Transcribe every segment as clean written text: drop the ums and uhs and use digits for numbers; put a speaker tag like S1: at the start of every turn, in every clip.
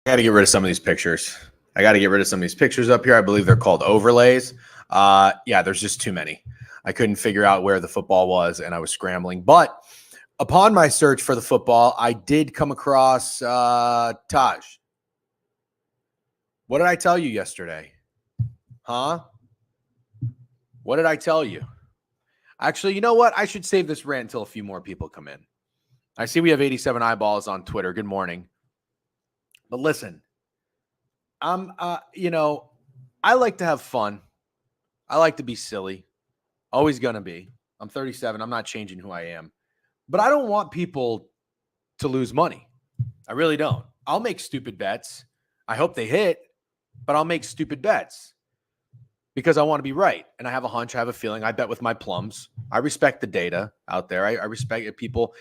S1: I got to get rid of some of these pictures. I got to get rid of some of these pictures up here. I believe they're called overlays. Yeah, there's just too many. I couldn't figure out where the football was, and I was scrambling. But upon my search for the football, I did come across Taj. What did I tell you yesterday? Huh? What did I tell you? Actually, you know what? I should save this rant until a few more people come in. I see we have 87 eyeballs on Twitter. Good morning. But listen, I like to have fun. I like to be silly. Always going to be. I'm 37. I'm not changing who I am. But I don't want people to lose money. I really don't. I'll make stupid bets. I hope they hit, but I'll make stupid bets because I want to be right. And I have a hunch. I have a feeling. I bet with my plums. I respect the data out there. I respect it. People,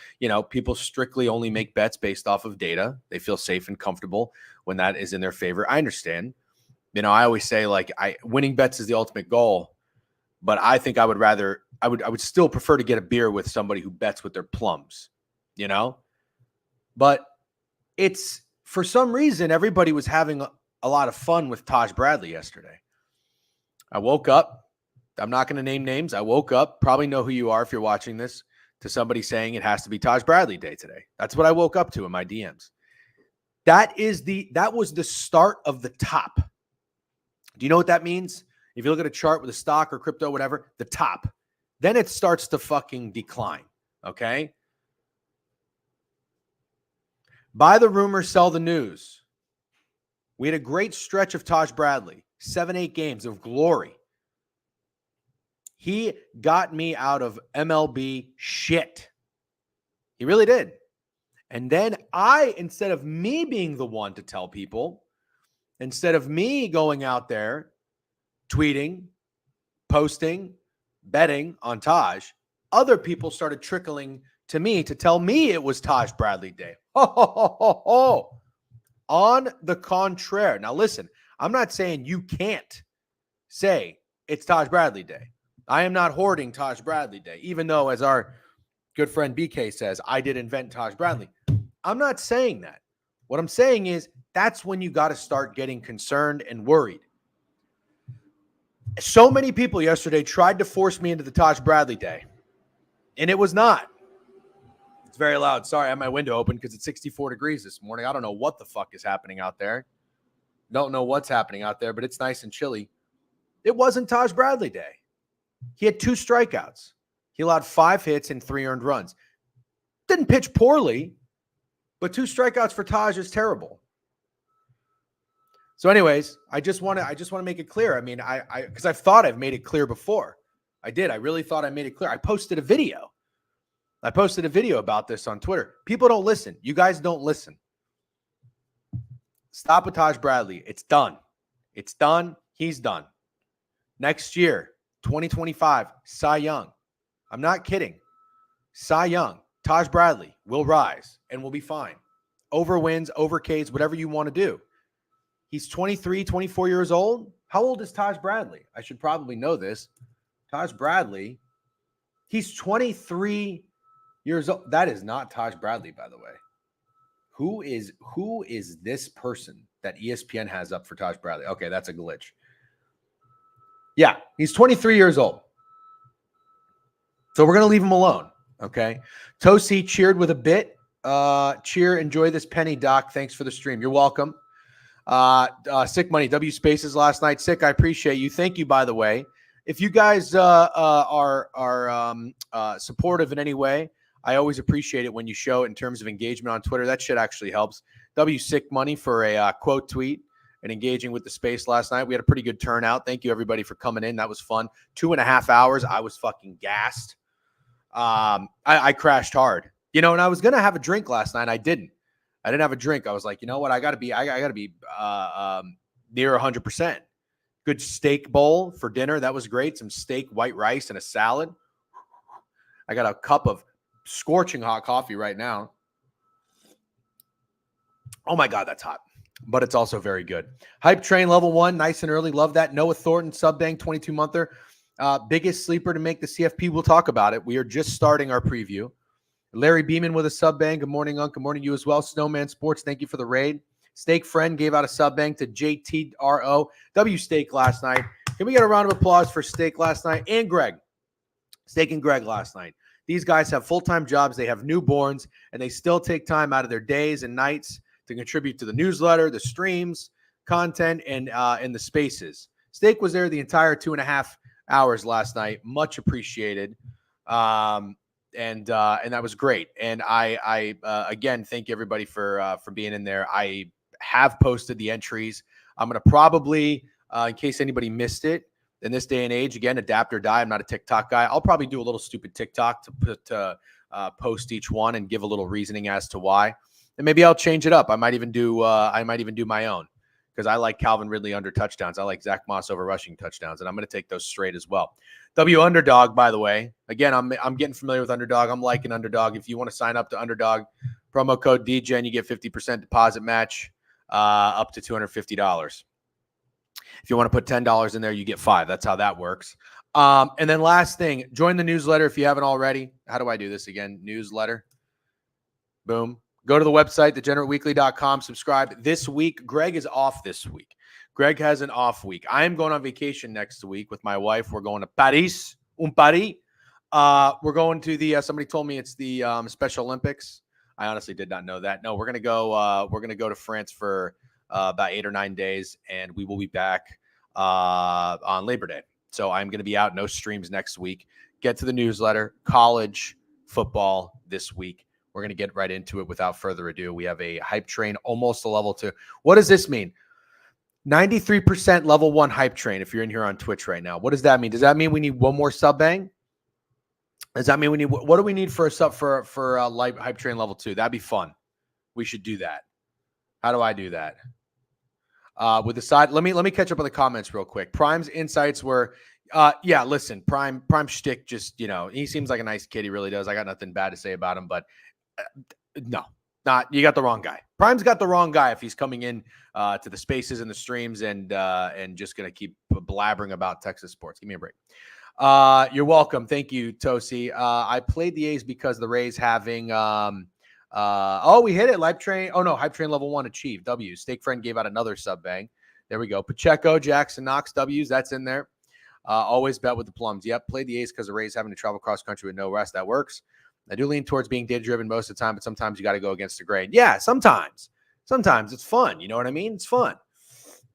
S1: people strictly only make bets based off of data. They feel safe and comfortable when that is in their favor. I understand. I always say winning bets is the ultimate goal, but I think I would still prefer to get a beer with somebody who bets with their plums, but it's for some reason, everybody was having a lot of fun with Taj Bradley yesterday. I woke up. I'm not going to name names. I woke up, probably know who you are if you're watching this, to somebody saying it has to be Taj Bradley Day today. That's what I woke up to in my DMs. That was the start of the top. Do you know what that means? If you look at a chart with a stock or crypto, whatever, the top, then it starts to fucking decline. Okay. Buy the rumor, sell the news. We had a great stretch of Taj Bradley, 7-8 games of glory. He got me out of MLB shit. He really did. And then instead of me being the one to tell people, instead of me going out there, tweeting, posting, betting on Taj, other people started trickling to me to tell me it was Taj Bradley Day. On the contrary. Now, listen, I'm not saying you can't say it's Taj Bradley Day. I am not hoarding Taj Bradley Day, even though, as our good friend BK says, I did invent Taj Bradley. I'm not saying that. What I'm saying is that's when you got to start getting concerned and worried. So many people yesterday tried to force me into the Taj Bradley Day, and it was not. It's very loud. Sorry, I have my window open because it's 64 degrees this morning. I don't know what the fuck is happening out there. Don't know what's happening out there, but it's nice and chilly. It wasn't Taj Bradley Day. He had 2 strikeouts. He allowed 5 hits and 3 earned runs. Didn't pitch poorly, but 2 strikeouts for Taj is terrible. So anyways, I just want to make it clear. I mean, because I've thought I've made it clear before. I did. I really thought I made it clear. I posted a video about this on Twitter. People don't listen. You guys don't listen. Stop with Taj Bradley. It's done. It's done. He's done. Next year, 2025, Cy Young. I'm not kidding. Cy Young, Taj Bradley will rise and will be fine. Over wins, over Ks, whatever you want to do. He's 23, 24 years old. How old is Taj Bradley? I should probably know this. Taj Bradley, he's 23 years old. That is not Taj Bradley, by the way. Who is this person that ESPN has up for Taj Bradley? Okay, that's a glitch. Yeah, he's 23 years old. So we're going to leave him alone, okay? Tosi cheered with a bit. Enjoy this penny, Doc. Thanks for the stream. You're welcome. Sick Money, W Spaces last night. Sick, I appreciate you. Thank you, by the way. If you guys are supportive in any way, I always appreciate it when you show it in terms of engagement on Twitter. That shit actually helps. W Sick Money for a quote tweet and engaging with the space last night. We had a pretty good turnout. Thank you, everybody, for coming in. That was fun. 2.5 hours. I was fucking gassed. I crashed hard. You know, and I was going to have a drink last night. I didn't have a drink. I was like, you know what? I got to be near 100%. Good steak bowl for dinner. That was great. Some steak, white rice, and a salad. I got a cup of scorching hot coffee right now. Oh my God, that's hot. But it's also very good. Hype Train level 1, nice and early. Love that. Noah Thornton, sub-bang, 22-monther. Biggest sleeper to make the CFP. We'll talk about it. We are just starting our preview. Larry Beeman with a sub-bang. Good morning, Unc. Good morning to you as well. Snowman Sports, thank you for the raid. Steak Friend gave out a sub-bang to JTRO. W Steak last night. Can we get a round of applause for Steak last night? And Greg. Steak and Greg last night. These guys have full-time jobs. They have newborns, and they still take time out of their days and nights to contribute to the newsletter, the streams, content, and the spaces. Steak was there the entire 2.5 hours last night. Much appreciated. And that was great. And I again, thank everybody for being in there. I have posted the entries. I'm going to probably, in case anybody missed it, in this day and age, again, adapt or die. I'm not a TikTok guy. I'll probably do a little stupid TikTok to post each one and give a little reasoning as to why. And maybe I'll change it up. I might even do my own, because I like Calvin Ridley under touchdowns. I like Zach Moss over rushing touchdowns, and I'm going to take those straight as well. W Underdog, by the way. Again, I'm getting familiar with Underdog. I'm liking Underdog. If you want to sign up to Underdog, promo code DGen, you get 50% deposit match up to $250. If you want to put $10 in there, you get $5. That's how that works. And then last thing, join the newsletter if you haven't already. How do I do this again? Newsletter. Boom. Go to the website, degenerateweekly.com. Subscribe. This week, Greg is off this week. Greg has an off week. I am going on vacation next week with my wife. We're going to Paris. Paris. We're going to the, somebody told me it's the Special Olympics. I honestly did not know that. No, we're going to go to France for about 8 or 9 days, and we will be back on Labor Day. So I'm going to be out. No streams next week. Get to the newsletter. College football this week. We're going to get right into it without further ado. We have a hype train almost a level 2. What does this mean? 93% level 1 hype train if you're in here on Twitch right now. What does that mean? Does that mean we need one more sub bang? Does that mean we need, what do we need for a sub for hype train level 2? That'd be fun. We should do that. How do I do that? With the side, let me catch up on the comments real quick. Prime's insights were, yeah, listen, Prime shtick, just, he seems like a nice kid. He really does. I got nothing bad to say about him, but no, you got the wrong guy. Prime's got the wrong guy if he's coming in to the spaces and the streams and just going to keep blabbering about Texas sports. Give me a break. You're welcome. Thank you, Tosi. I played the A's because the Rays having, we hit it. Hype train. Oh no, hype train level 1 achieved. W. Steak Friend gave out another sub bang. There we go. Pacheco, Jackson, Knox, W's. That's in there. Always bet with the plums. Yep. Played the A's because the Rays having to travel cross country with no rest. That works. I do lean towards being data driven most of the time, but sometimes you got to go against the grain. Yeah, sometimes it's fun. You know what I mean? It's fun.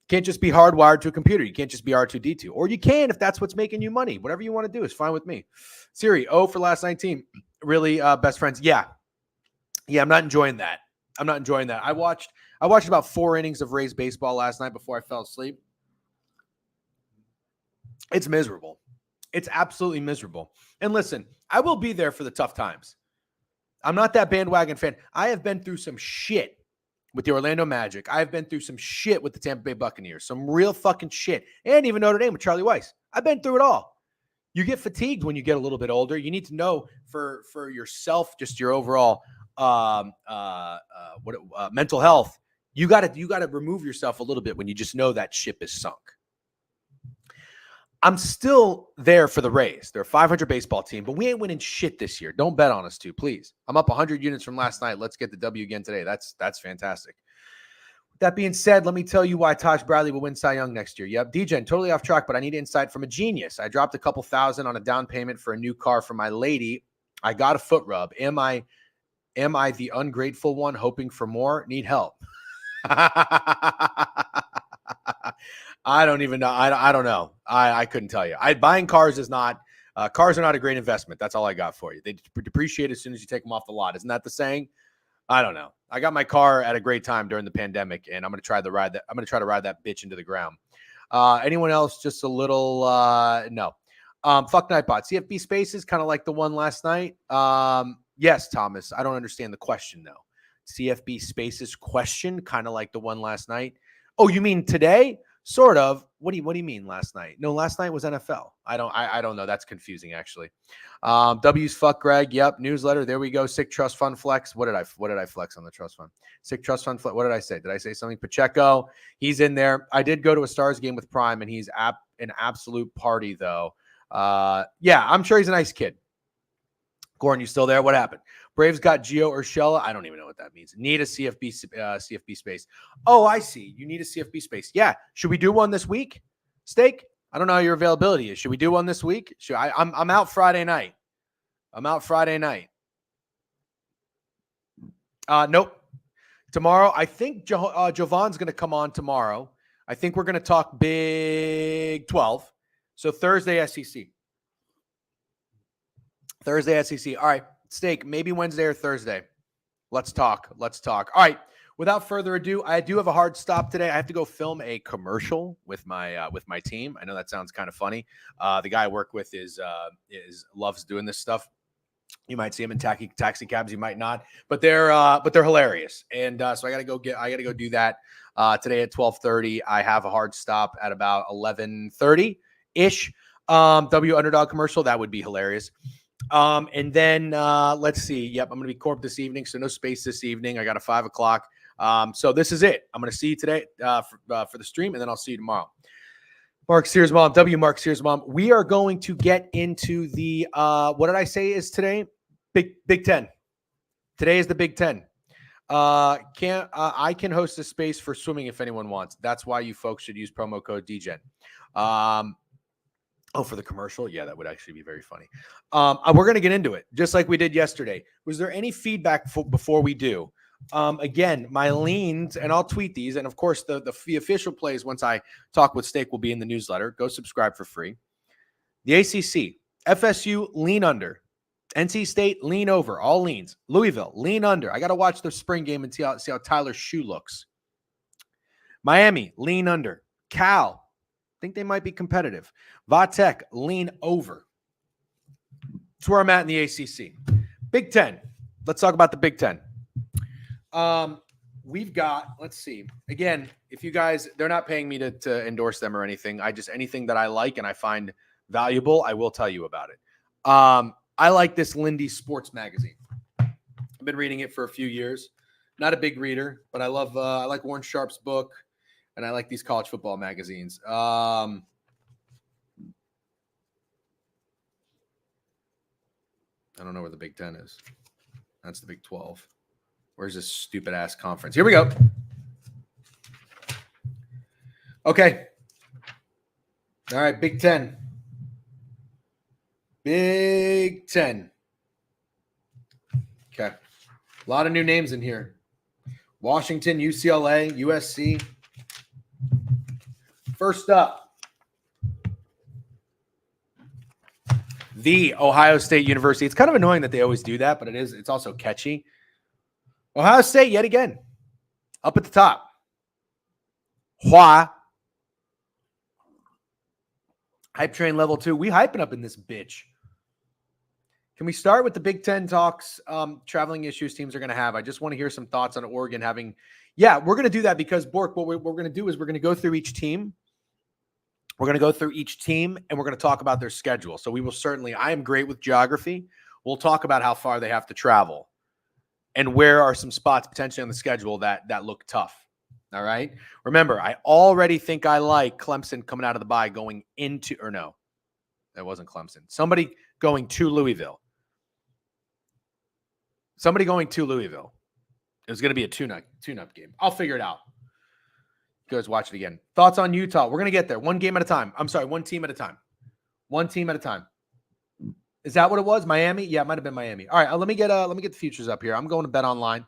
S1: Can't just be hardwired to a computer. You can't just be R2D2, or you can if that's what's making you money. Whatever you want to do is fine with me. Siri, for last 19. Really, best friends. Yeah, I'm not enjoying that. I watched about 4 innings of Rays baseball last night before I fell asleep. It's miserable. It's absolutely miserable. And listen, I will be there for the tough times. I'm not that bandwagon fan. I have been through some shit with the Orlando Magic. I've been through some shit with the Tampa Bay Buccaneers. Some real fucking shit. And even Notre Dame with Charlie Weiss. I've been through it all. You get fatigued when you get a little bit older. You need to know for yourself, just your overall mental health. You got to remove yourself a little bit when you just know that ship is sunk. I'm still there for the Rays. They're a 500 baseball team, but we ain't winning shit this year. Don't bet on us too, please. I'm up 100 units from last night. Let's get the W again today. That's fantastic. With that being said, let me tell you why Taj Bradley will win Cy Young next year. Yep, DJen, totally off track, but I need insight from a genius. I dropped a couple thousand on a down payment for a new car for my lady. I got a foot rub. Am I the ungrateful one hoping for more? Need help. I don't even know. I don't know. I couldn't tell you. Buying cars is not cars are not a great investment. That's all I got for you. They depreciate as soon as you take them off the lot. Isn't that the saying? I don't know. I got my car at a great time during the pandemic, and I'm going to try to ride that bitch into the ground. Anyone else? Just a little no. Fuck Nightbot. CFB Spaces, kind of like the one last night. Yes, Thomas. I don't understand the question though. CFB Spaces question, kind of like the one last night. Oh, you mean today? Sort of. What do you mean last night? No, last night was NFL. I don't know. That's confusing actually. W's fuck Greg. Yep. Newsletter. There we go. Sick trust fund flex. What did I flex on the trust fund? Sick trust fund flex. What did I say? Did I say something? Pacheco. He's in there. I did go to a Stars game with Prime, and he's an absolute party though. Yeah, I'm sure he's a nice kid. Gordon, you still there? What happened? Braves got Gio Urshela. I don't even know what that means. Need a CFB space. Oh, I see. You need a CFB space. Yeah. Should we do one this week? Steak? I don't know how your availability is. Should we do one this week? I'm out Friday night. Nope. Tomorrow, I think Jovan's going to come on tomorrow. I think we're going to talk Big 12. So Thursday, SEC. All right. Steak, maybe Wednesday or Thursday. Let's talk. All right. Without further ado, I do have a hard stop today. I have to go film a commercial with my team. I know that sounds kind of funny. The guy I work with loves doing this stuff. You might see him in taxi cabs. You might not, but they're hilarious. And so I got to go do that today at 12:30. I have a hard stop at about 11:30 ish. W Underdog commercial. That would be hilarious. And then let's see. Yep, I'm going to be corp this evening, so no space this evening. I got a 5 o'clock. So this is it. I'm going to see you today for the stream, and then I'll see you tomorrow. Mark Sears Mom, Mark Sears Mom. We are going to get into the what did I say is today? Big Ten. Today is the Big Ten. I can host a space for swimming if anyone wants. That's why you folks should use promo code DGen. Oh, for the commercial? Yeah, that would actually be very funny. We're going to get into it, just like we did yesterday. Was there any feedback before we do? Again, my leans, and I'll tweet these, and of course, the official plays once I talk with Steak will be in the newsletter. Go subscribe for free. The ACC, FSU, lean under. NC State, lean over. All leans. Louisville, lean under. I got to watch the spring game and see how Tyler's shoe looks. Miami, lean under. Cal, think they might be competitive. Vatek, lean over. That's where I'm at in the ACC. Big Ten. Let's talk about the Big Ten. We've got, let's see. Again, if you guys, they're not paying me to endorse them or anything. Anything that I like and I find valuable, I will tell you about it. I like this Lindy Sports Magazine. I've been reading it for a few years. Not a big reader, but I like Warren Sharp's book, and I like these college football magazines. I don't know where the Big Ten is. That's the Big 12. Where's this stupid ass conference? Here we go. Okay. All right, Big Ten. Big Ten. Okay. A lot of new names in here. Washington, UCLA, USC. First up, the Ohio State University. It's kind of annoying that they always do that, but it's also catchy. Ohio State, yet again, up at the top. Hype train level 2. We hyping up in this bitch. Can we start with the Big Ten talks, traveling issues teams are going to have? I just want to hear some thoughts on Oregon having. Yeah, we're going to do that because, Bork, what we're going to do is we're going to go through each team. We're going to go through each team, and we're going to talk about their schedule. So we will certainly, I am great with geography. We'll talk about how far they have to travel and where are some spots potentially on the schedule that look tough. All right. Remember, I already think I like Clemson coming out of the bye going into, or no, that wasn't Clemson. Somebody going to Louisville. Somebody going to Louisville. It was going to be a tune-up game. I'll figure it out. You guys watch it again. Thoughts on Utah? We're going to get there. One game at a time. I'm sorry, one team at a time. One team at a time. Is that what it was? Miami? Yeah, it might have been Miami. All right, let me get the futures up here. I'm going to Bet Online.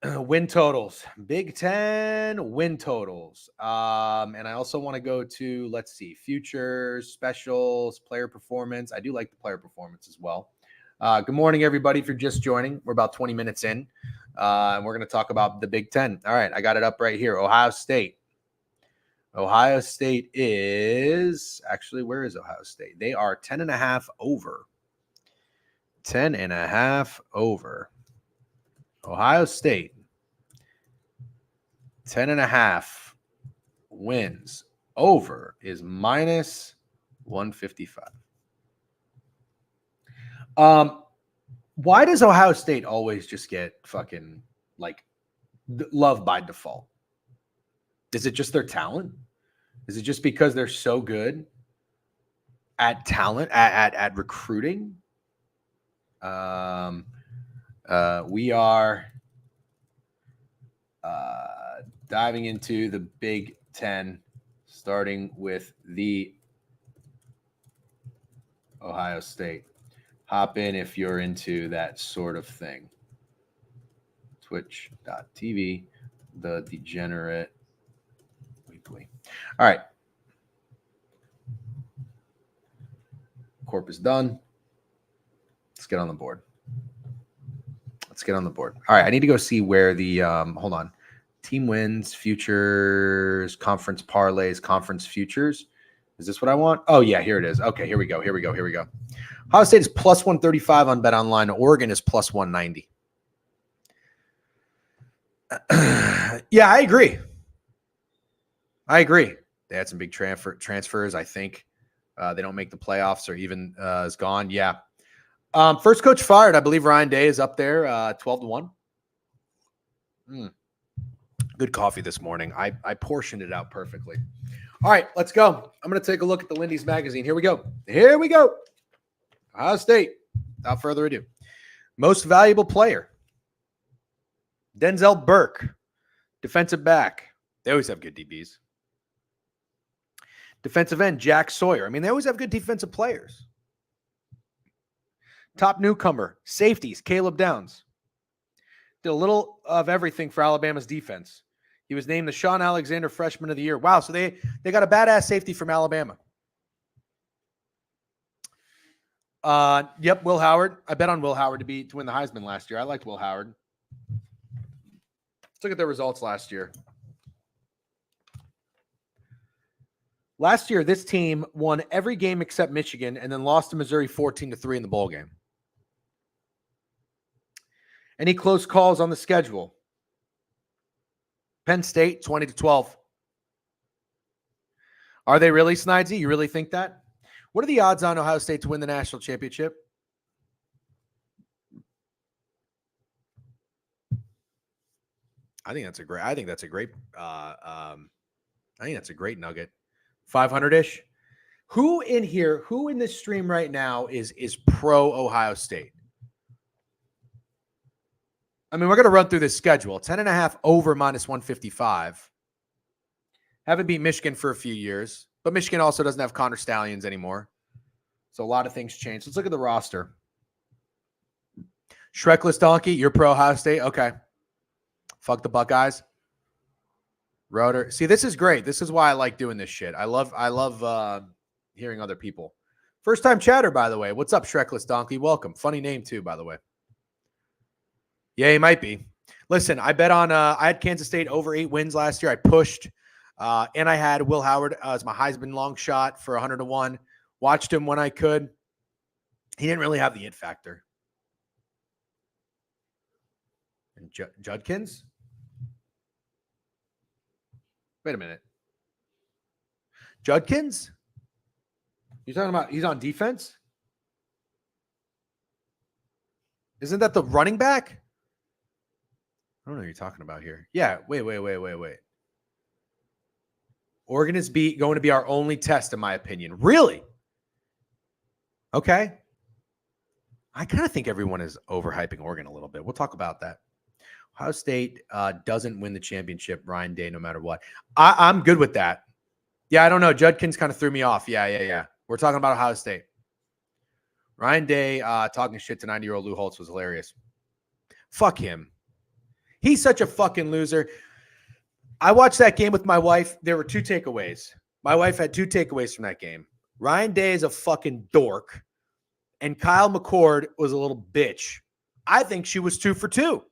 S1: Win totals. Big Ten win totals. And I also want to go to, let's see, futures, specials, player performance. I do like the player performance as well. Good morning, everybody, if you're just joining. We're about 20 minutes in, and we're going to talk about the Big Ten. All right, I got it up right here. Ohio State. Ohio State is – actually, where is Ohio State? They are 10.5 over. 10.5 over. Ohio State, 10.5 wins. Over is minus 155. Why does Ohio State always just get fucking like love by default? Is it just their talent? Is it just because they're so good at talent, at recruiting? We are diving into the Big Ten, starting with the Ohio State. Hop in if you're into that sort of thing. Twitch.tv, The Degenerate Weekly. All right. Corp is done. Let's get on the board. All right. I need to go see where the hold on. Team wins, futures, conference parlays, conference futures. Is this what I want? Oh, yeah, here it is. Okay, here we go. Ohio State is plus 135 on Bet Online. Oregon is plus 190. Yeah, I agree. They had some big transfers. I think they don't make the playoffs or even is gone. Yeah. First coach fired. I believe Ryan Day is up there, 12-1. Good coffee this morning. I portioned it out perfectly. All right, let's go. I'm going to take a look at the Lindy's magazine. Here we go. Ohio State. Without further ado. Most valuable player. Denzel Burke. Defensive back. They always have good DBs. Defensive end, Jack Sawyer. I mean, they always have good defensive players. Top newcomer, safeties, Caleb Downs. Did a little of everything for Alabama's defense. He was named the Sean Alexander Freshman of the Year. Wow, so they got a badass safety from Alabama. Yep, Will Howard. I bet on Will Howard to win the Heisman last year. I liked Will Howard. Let's look at their results last year. Last year, this team won every game except Michigan and then lost to Missouri 14-3 in the bowl game. Any close calls on the schedule? Penn State, 20-12. Are they really, Snidesy? You really think that? What are the odds on Ohio State to win the national championship? I think that's a great nugget. 500-ish. Who in this stream right now is pro Ohio State? I mean, we're going to run through this schedule. 10.5 over -155. Haven't beat Michigan for a few years, but Michigan also doesn't have Connor Stallions anymore. So a lot of things changed. Let's look at the roster. Shrekless Donkey, you're pro Ohio State? Okay. Fuck the Buckeyes. Rotor. See, this is great. This is why I like doing this shit. I love hearing other people. First time chatter, by the way. What's up, Shrekless Donkey? Welcome. Funny name too, by the way. Yeah, he might be. Listen, I bet on I had Kansas State over 8 wins last year. I pushed. And I had Will Howard as my Heisman long shot for 100-1. Watched him when I could. He didn't really have the it factor. And Judkins? Wait a minute. Judkins? You're talking about he's on defense? Isn't that the running back? I don't know what you're talking about here. Yeah, wait. Oregon is going to be our only test, in my opinion. Really? Okay. I kind of think everyone is overhyping Oregon a little bit. We'll talk about that. Ohio State doesn't win the championship, Ryan Day, no matter what. I'm good with that. Yeah, I don't know. Judkins kind of threw me off. Yeah. We're talking about Ohio State. Ryan Day talking shit to 90-year-old Lou Holtz was hilarious. Fuck him. He's such a fucking loser. I watched that game with my wife. There were 2 takeaways. My wife had 2 takeaways from that game. Ryan Day is a fucking dork, and Kyle McCord was a little bitch. I think she was 2 for 2.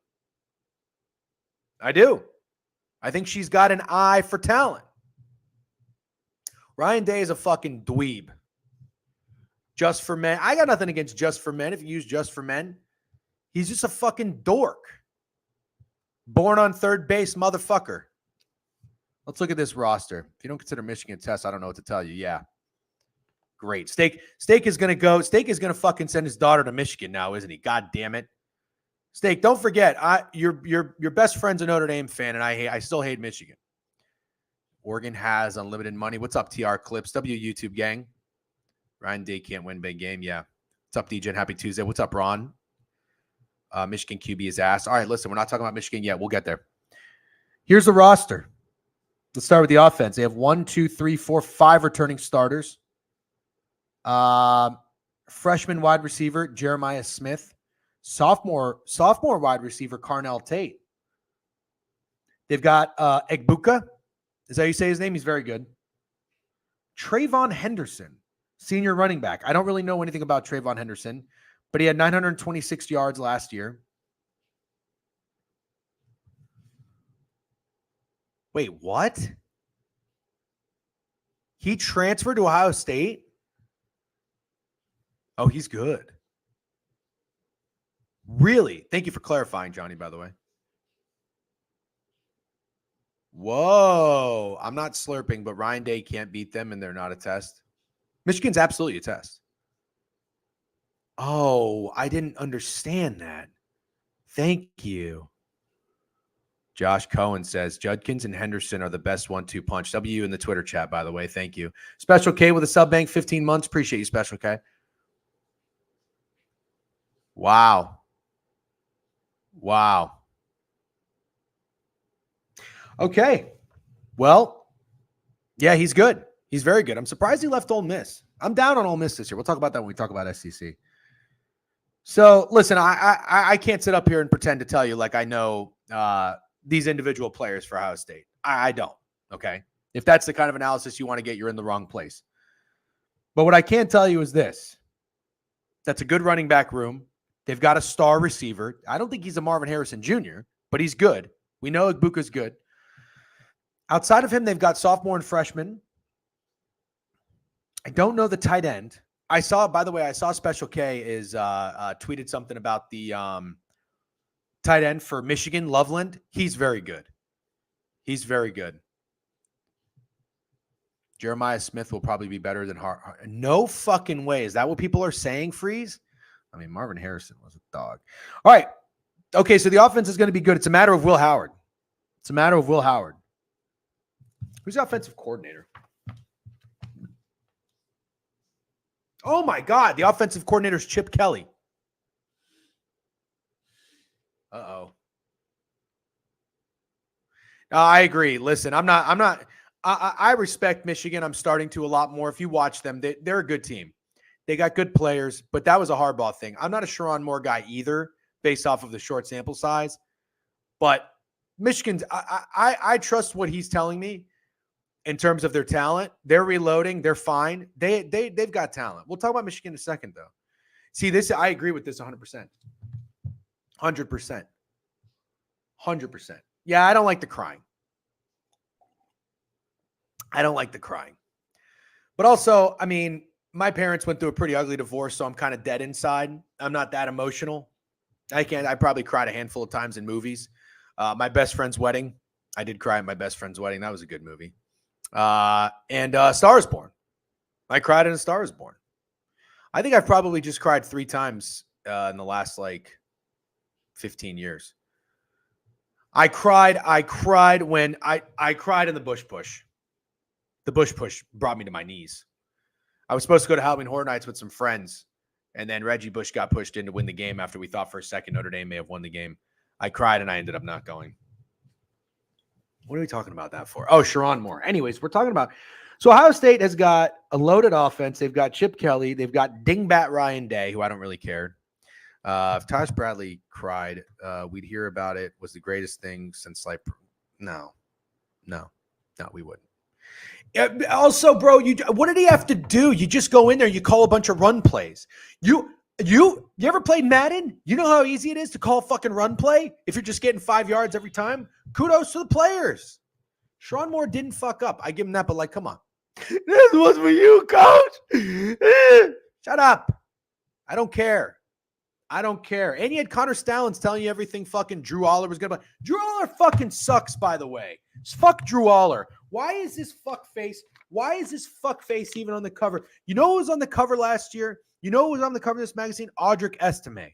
S1: I do. I think she's got an eye for talent. Ryan Day is a fucking dweeb. Just for Men. I got nothing against Just for Men if you use Just for Men. He's just a fucking dork. Born on third base motherfucker. Let's look at this roster. If you don't consider Michigan a test, I don't know what to tell you. Yeah. Great. Steak is going to fucking send his daughter to Michigan now, isn't he? God damn it. Steak, don't forget, your best friend's a Notre Dame fan, and I still hate Michigan. Oregon has unlimited money. What's up, TR Clips? YouTube gang. Ryan Day can't win big game. Yeah. What's up, DJ? Happy Tuesday. What's up, Ron? Michigan QB is ass. All right, listen, we're not talking about Michigan yet. We'll get there. Here's the roster. Let's start with the offense. They have 1, 2, 3, 4, 5 returning starters. Freshman wide receiver Jeremiah Smith. Sophomore wide receiver Carnell Tate. They've got Egbuka. Is that how you say his name? He's very good. Trayvon Henderson, senior running back. I don't really know anything about Trayvon Henderson, but he had 926 yards last year. Wait, what? He transferred to Ohio State? Oh, he's good. Really? Thank you for clarifying, Johnny, by the way. Whoa. I'm not slurping, but Ryan Day can't beat them, and they're not a test. Michigan's absolutely a test. Oh, I didn't understand that. Thank you. Josh Cohen says, Judkins and Henderson are the best 1-2 punch. W in the Twitter chat, by the way. Thank you. Special K with a sub bank, 15 months. Appreciate you, Special K. Wow. Okay. Well, yeah, he's good. He's very good. I'm surprised he left Ole Miss. I'm down on Ole Miss this year. We'll talk about that when we talk about SEC. So, listen, I can't sit up here and pretend to tell you like I know these individual players for Ohio State. I don't, okay? If that's the kind of analysis you want to get, you're in the wrong place. But what I can tell you is this. That's a good running back room. They've got a star receiver. I don't think he's a Marvin Harrison Jr., but he's good. We know Igbuka's good. Outside of him, they've got sophomore and freshman. I don't know the tight end. By the way, I saw Special K is tweeted something about the tight end for Michigan, Loveland. He's very good. He's very good. Jeremiah Smith will probably be better than Hart. No fucking way. Is that what people are saying, Freeze? I mean, Marvin Harrison was a dog. All right. Okay, so the offense is going to be good. It's a matter of Will Howard. It's a matter of Will Howard. Who's the offensive coordinator? Oh, my God. The offensive coordinator is Chip Kelly. Uh-oh. I agree. Listen, I respect Michigan. I'm starting to a lot more. If you watch them, they're a good team. They got good players, but that was a Harbaugh thing. I'm not a Sherrone Moore guy either, based off of the short sample size. But Michigan's, I trust what he's telling me in terms of their talent. They're reloading. They're fine. They've got talent. We'll talk about Michigan in a second, though. See, I agree with this 100%. 100%. 100%. Yeah, I don't like the crying. I don't like the crying. But also, I mean, my parents went through a pretty ugly divorce, so I'm kind of dead inside. I'm not that emotional. I probably cried a handful of times in movies. My best friend's wedding. I did cry at my best friend's wedding. That was a good movie. And Star is Born. I cried in A Star is Born. I think I've probably just cried 3 times in the last 15 years. I cried when I cried in the Bush Push. The Bush Push brought me to my knees. I was supposed to go to Halloween Horror Nights with some friends, and then Reggie Bush got pushed in to win the game after we thought for a second Notre Dame may have won the game. I cried, and I ended up not going. What are we talking about that for? Oh, Sherrone Moore. Anyways, we're talking about – so Ohio State has got a loaded offense. They've got Chip Kelly. They've got dingbat Ryan Day, who I don't really care. If Tosh Bradley cried, we'd hear about it. Was the greatest thing since no, we wouldn't. Also, bro, what did he have to do? You just go in there, you call a bunch of run plays. You ever played Madden? You know how easy it is to call a fucking run play if you're just getting 5 yards every time? Kudos to the players. Sherrone Moore didn't fuck up. I give him that, but come on. This was for you, coach. Shut up. I don't care. And you had Connor Stallings telling you everything fucking Drew Aller was going to be. Drew Aller fucking sucks, by the way. Fuck Drew Aller. Why is this fuck face even on the cover? You know who was on the cover last year? You know who was on the cover of this magazine? Audric Estime.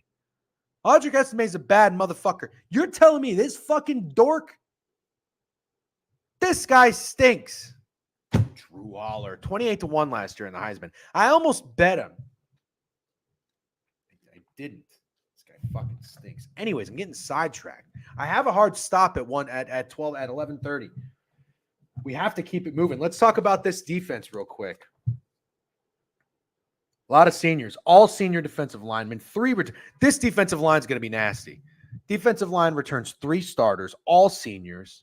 S1: Audric Estime is a bad motherfucker. You're telling me this fucking dork? This guy stinks. Drew Aller. 28-1 last year in the Heisman. I almost bet him. Didn't. This guy fucking stinks. Anyways, I'm getting sidetracked. I have a hard stop at 11:30. We have to keep it moving. Let's talk about this defense real quick. A lot of seniors, all senior defensive linemen. This defensive line is going to be nasty. Defensive line returns 3 starters, all seniors.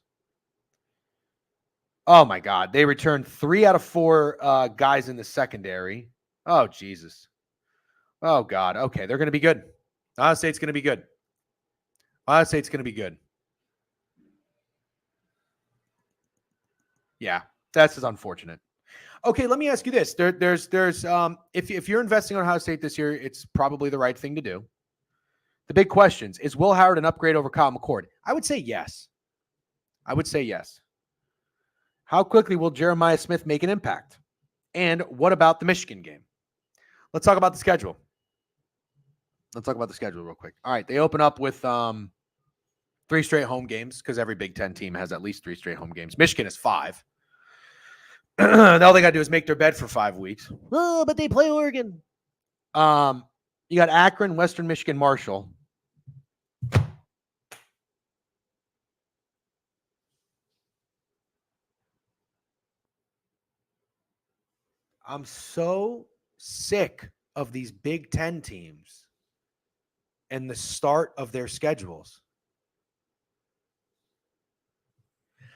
S1: Oh my God. They returned 3 out of 4 guys in the secondary. Oh, Jesus. Oh, God. Okay, they're going to be good. Ohio State's going to be good. Ohio State's going to be good. Yeah, that's just unfortunate. Okay, let me ask you this. There's if you're investing on Ohio State this year, it's probably the right thing to do. The big questions, is Will Howard an upgrade over Kyle McCord? I would say yes. How quickly will Jeremiah Smith make an impact? And what about the Michigan game? Let's talk about the schedule. Real quick. All right, they open up with 3 straight home games because every Big Ten team has at least 3 straight home games. Michigan is 5. All they got to do is make their bed for 5 weeks. Oh, but they play Oregon. You got Akron, Western Michigan, Marshall. I'm so sick of these Big Ten teams and the start of their schedules.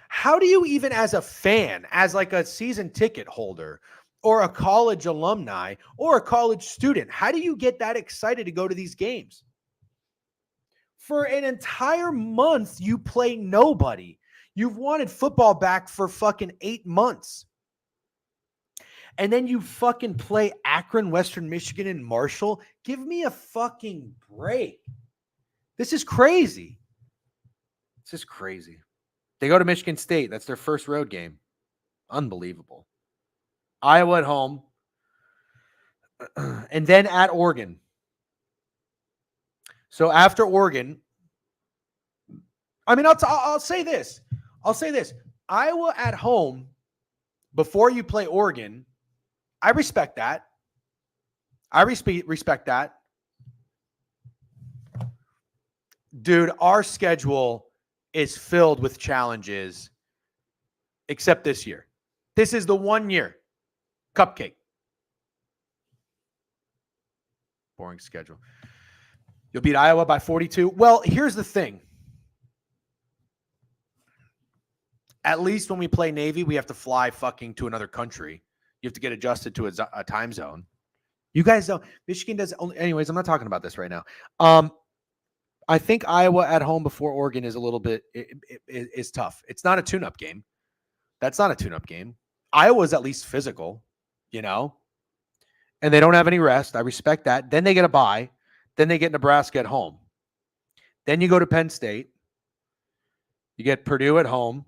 S1: How do you even, as a fan, as a season ticket holder, or a college alumni or a college student, how do you get that excited to go to these games? For an entire month, you play nobody. You've wanted football back for fucking 8 months. And then you fucking play Akron, Western Michigan, and Marshall. Give me a fucking break. This is crazy. This is crazy. They go to Michigan State. That's their first road game. Unbelievable. Iowa at home. And then at Oregon. So after Oregon, I mean, I'll say this. Iowa at home before you play Oregon, I respect that. I respect that. Dude, our schedule is filled with challenges, except this year. This is the 1 year. Cupcake. Boring schedule. You'll beat Iowa by 42. Well, here's the thing. At least when we play Navy, we have to fly fucking to another country. You have to get adjusted to a time zone. You guys don't. Michigan does. Anyways, I'm not talking about this right now. I think Iowa at home before Oregon is a little bit is tough. It's not a tune-up game. That's not a tune-up game. Iowa's at least physical, you know, and they don't have any rest. I respect that. Then they get a bye. Then they get Nebraska at home. Then you go to Penn State. You get Purdue at home,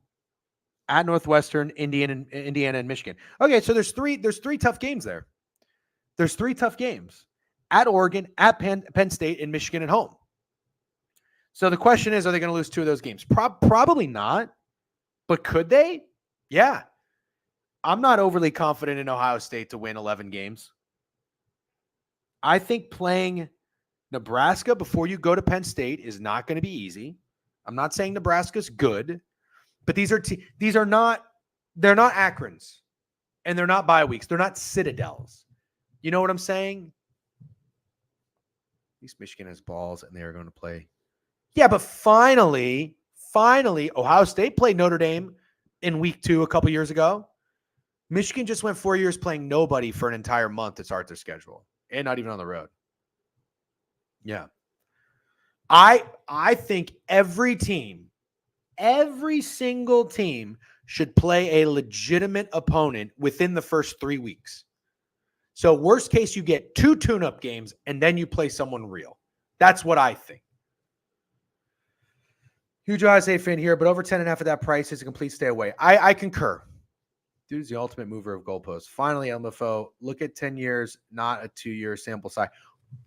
S1: at Northwestern, Indiana, and Michigan. Okay, so there's three tough games there. There's 3 tough games at Oregon, at Penn State, and Michigan at home. So the question is, are they going to lose 2 of those games? Probably not, but could they? Yeah. I'm not overly confident in Ohio State to win 11 games. I think playing Nebraska before you go to Penn State is not going to be easy. I'm not saying Nebraska's good, but these are not Akrons, and they're not bye weeks. They're not Citadels. You know what I'm saying? At least Michigan has balls, and they are going to play. Yeah, but finally, Ohio State played Notre Dame in week 2 a couple years ago. Michigan just went 4 years playing nobody for an entire month to start their schedule, and not even on the road. Yeah. I think every single team should play a legitimate opponent within the first 3 weeks. So worst case, you get 2 tune-up games, and then you play someone real. That's what I think. Huge Ohio State fan here, but over 10.5 at that price is a complete stay away. I concur. Dude's the ultimate mover of goalposts. Finally, LMFO, look at 10 years, not a 2-year sample size.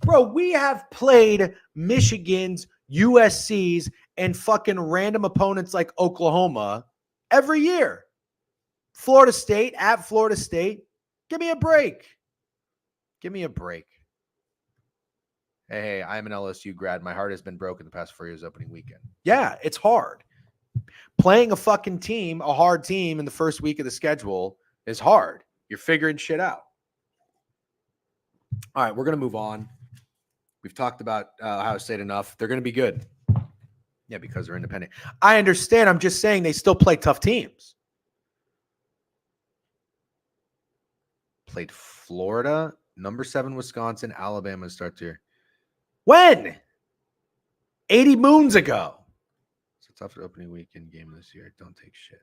S1: Bro, we have played Michigans, USC's, and fucking random opponents like Oklahoma every year. Florida State, at Florida State. Give me a break. Give me a break. Hey, I'm an LSU grad. My heart has been broken the past 4 years opening weekend. Yeah, it's hard. Playing a fucking team, a hard team in the first week of the schedule is hard. You're figuring shit out. All right, we're going to move on. We've talked about Ohio State enough. They're going to be good. Yeah, because they're independent. I understand. I'm just saying they still play tough teams. Played Florida, number 7 Wisconsin, Alabama to start the year. When? 80 moons ago. It's a tough opening weekend game this year. Don't take shit.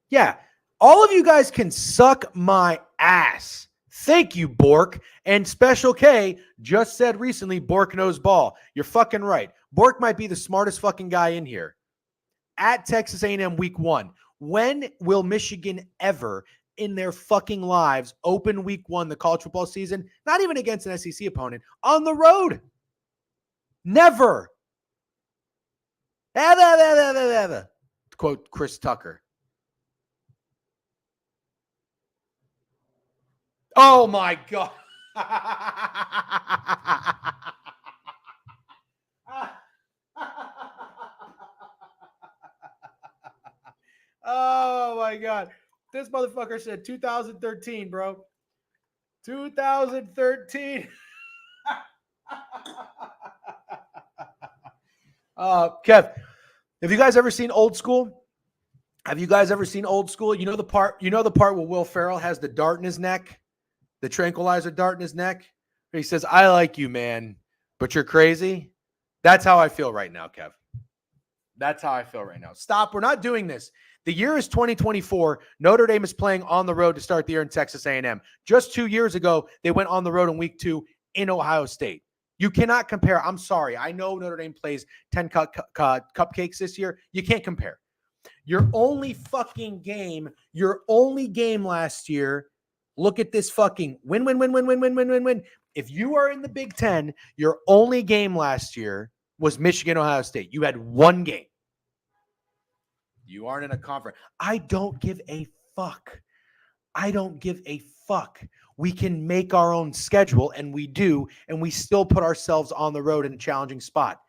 S1: Yeah, all of you guys can suck my ass. Thank you, Bork. And Special K just said recently, Bork knows ball. You're fucking right. Bork might be the smartest fucking guy in here. At Texas A&M week 1, when will Michigan ever in their fucking lives open week 1, the college football season, not even against an SEC opponent, on the road? Never. To quote Chris Tucker. Oh my God. Oh my God. This motherfucker said 2013, bro. 2013. Kev, have you guys ever seen Old School? Have you guys ever seen Old School? You know the part where Will Ferrell has the dart in his neck the tranquilizer dart in his neck. He says, I like you, man, but you're crazy. That's how I feel right now, Kev. That's how I feel right now. Stop. We're not doing this. The year is 2024. Notre Dame is playing on the road to start the year in Texas A&M. Just 2 years ago, they went on the road in week 2 in Ohio State. You cannot compare. I'm sorry. I know Notre Dame plays 10 cupcakes this year. You can't compare. Your only game last year, look at this fucking win. If you are in the Big Ten, your only game last year was Michigan, Ohio State. You had one game. You aren't in a conference. I don't give a fuck. We can make our own schedule, and we do, and we still put ourselves on the road in a challenging spot.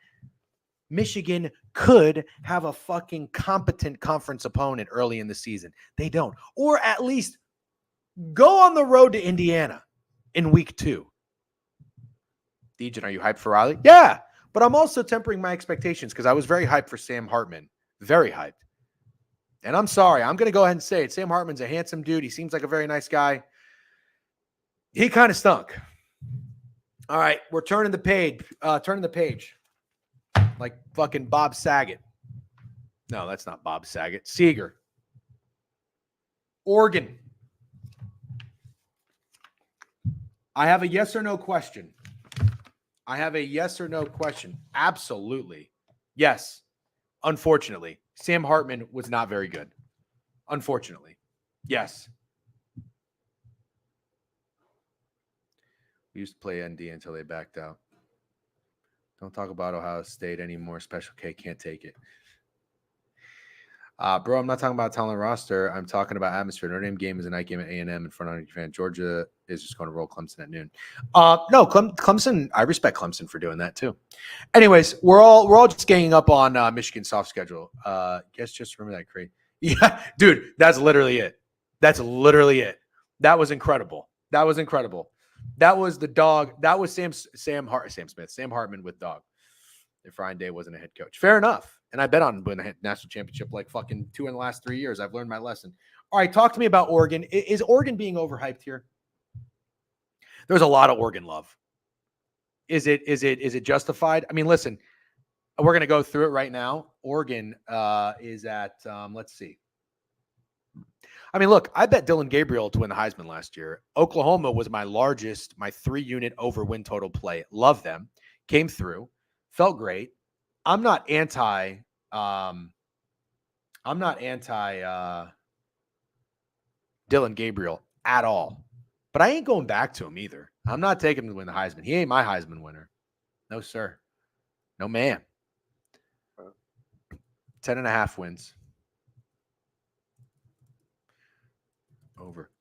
S1: Michigan could have a fucking competent conference opponent early in the season. They don't. Or at least go on the road to Indiana in week 2. Dejan, are you hyped for Riley? Yeah, but I'm also tempering my expectations because I was very hyped for Sam Hartman. Very hyped. And I'm sorry. I'm going to go ahead and say it. Sam Hartman's a handsome dude. He seems like a very nice guy. He kind of stunk. All right, we're turning the page. Like fucking Bob Saget. No, that's not Bob Saget. Seeger. Oregon. I have a yes or no question. Absolutely. Yes. Unfortunately. Sam Hartman was not very good. Unfortunately. Yes. We used to play ND until they backed out. Don't talk about Ohio State anymore. Special K can't take it. Bro, I'm not talking about talent roster. I'm talking about atmosphere. Notre Dame game is a night game at A&M in front of 100 fans. Georgia is just going to roll Clemson at noon. No, Clemson. I respect Clemson for doing that too. Anyways, we're all just ganging up on Michigan's soft schedule. Guess just remember that, Craig. Yeah, dude, that's literally it. That was incredible. That was the dog. That was Sam Hartman with dog. If Ryan Day wasn't a head coach. Fair enough. And I bet on winning a national championship like fucking 2 in the last 3 years. I've learned my lesson. All right, talk to me about Oregon. Is Oregon being overhyped here? There's a lot of Oregon love. Is it justified? I mean, listen, we're going to go through it right now. Oregon is at, let's see. I mean, look, I bet Dylan Gabriel to win the Heisman last year. Oklahoma was my 3-unit over win total play. Love them. Came through. Felt great. I'm not anti Dylan Gabriel at all. But I ain't going back to him either. I'm not taking him to win the Heisman. He ain't my Heisman winner. No, sir. No, ma'am. 10.5 wins. Over.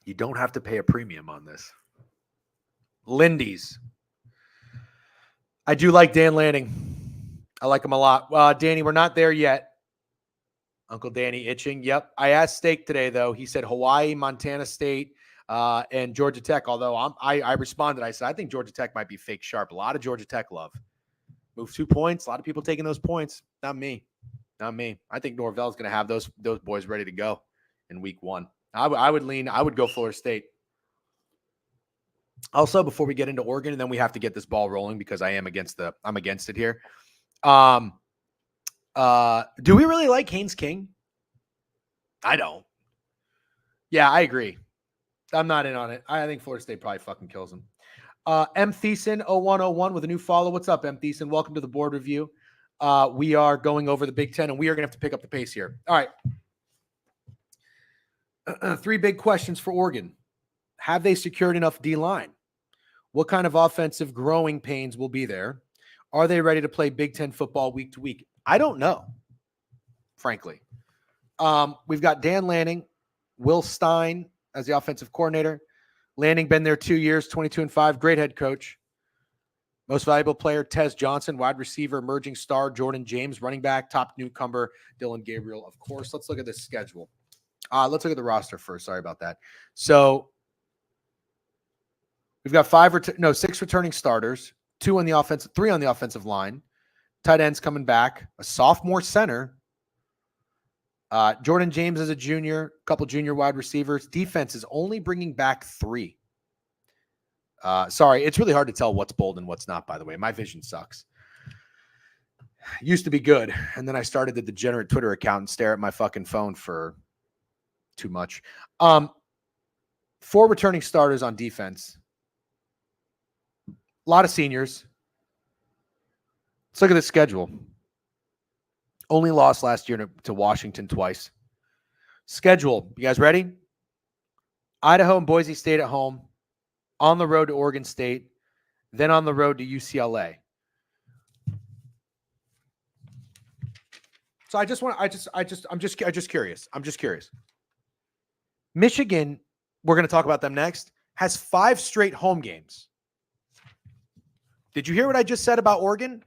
S1: You don't have to pay a premium on this. Lindy's. I do like Dan Lanning. I like him a lot. Danny, we're not there yet. Uncle Danny itching. Yep. I asked Steak today, though. He said Hawaii, Montana State, and Georgia Tech. Although I responded. I said, I think Georgia Tech might be fake sharp. A lot of Georgia Tech love. Move 2 points. A lot of people taking those points. Not me. I think Norvell's going to have those boys ready to go in week 1. I would go Florida State. Also, before we get into Oregon, and then we have to get this ball rolling because I'm against it here. Do we really like Haynes King? I don't. Yeah, I agree. I'm not in on it. I think Florida State probably fucking kills him. M. Thiessen 0101 with a new follow. What's up, M. Thiessen? Welcome to the board review. We are going over the Big Ten, and we are going to have to pick up the pace here. All right. 3 big questions for Oregon. Have they secured enough D-line? What kind of offensive growing pains will be there? Are they ready to play Big Ten football week to week? I don't know, frankly. We've got Dan Lanning, Will Stein as the offensive coordinator. Lanning been there 2 years, 22-5, great head coach. Most valuable player, Tez Johnson, wide receiver, emerging star, Jordan James, running back, top newcomer, Dylan Gabriel, of course. Let's look at this schedule. Let's look at the roster first. Sorry about that. So we've got 6 returning starters, 3 on the offensive line. Tight ends coming back, a sophomore center, Jordan James is a junior, a couple junior wide receivers. Defense is only bringing back 3. Sorry, it's really hard to tell what's bold and what's not, by the way. My vision sucks. Used to be good, and then I started the degenerate Twitter account and stare at my fucking phone for too much. 4 returning starters on defense. A lot of seniors. Let's look at the schedule. Only lost last year to Washington twice. Schedule. You guys ready? Idaho and Boise State at home. On the road to Oregon State. Then on the road to UCLA. So I'm just curious. Michigan, we're going to talk about them next, has 5 straight home games. Did you hear what I just said about Oregon?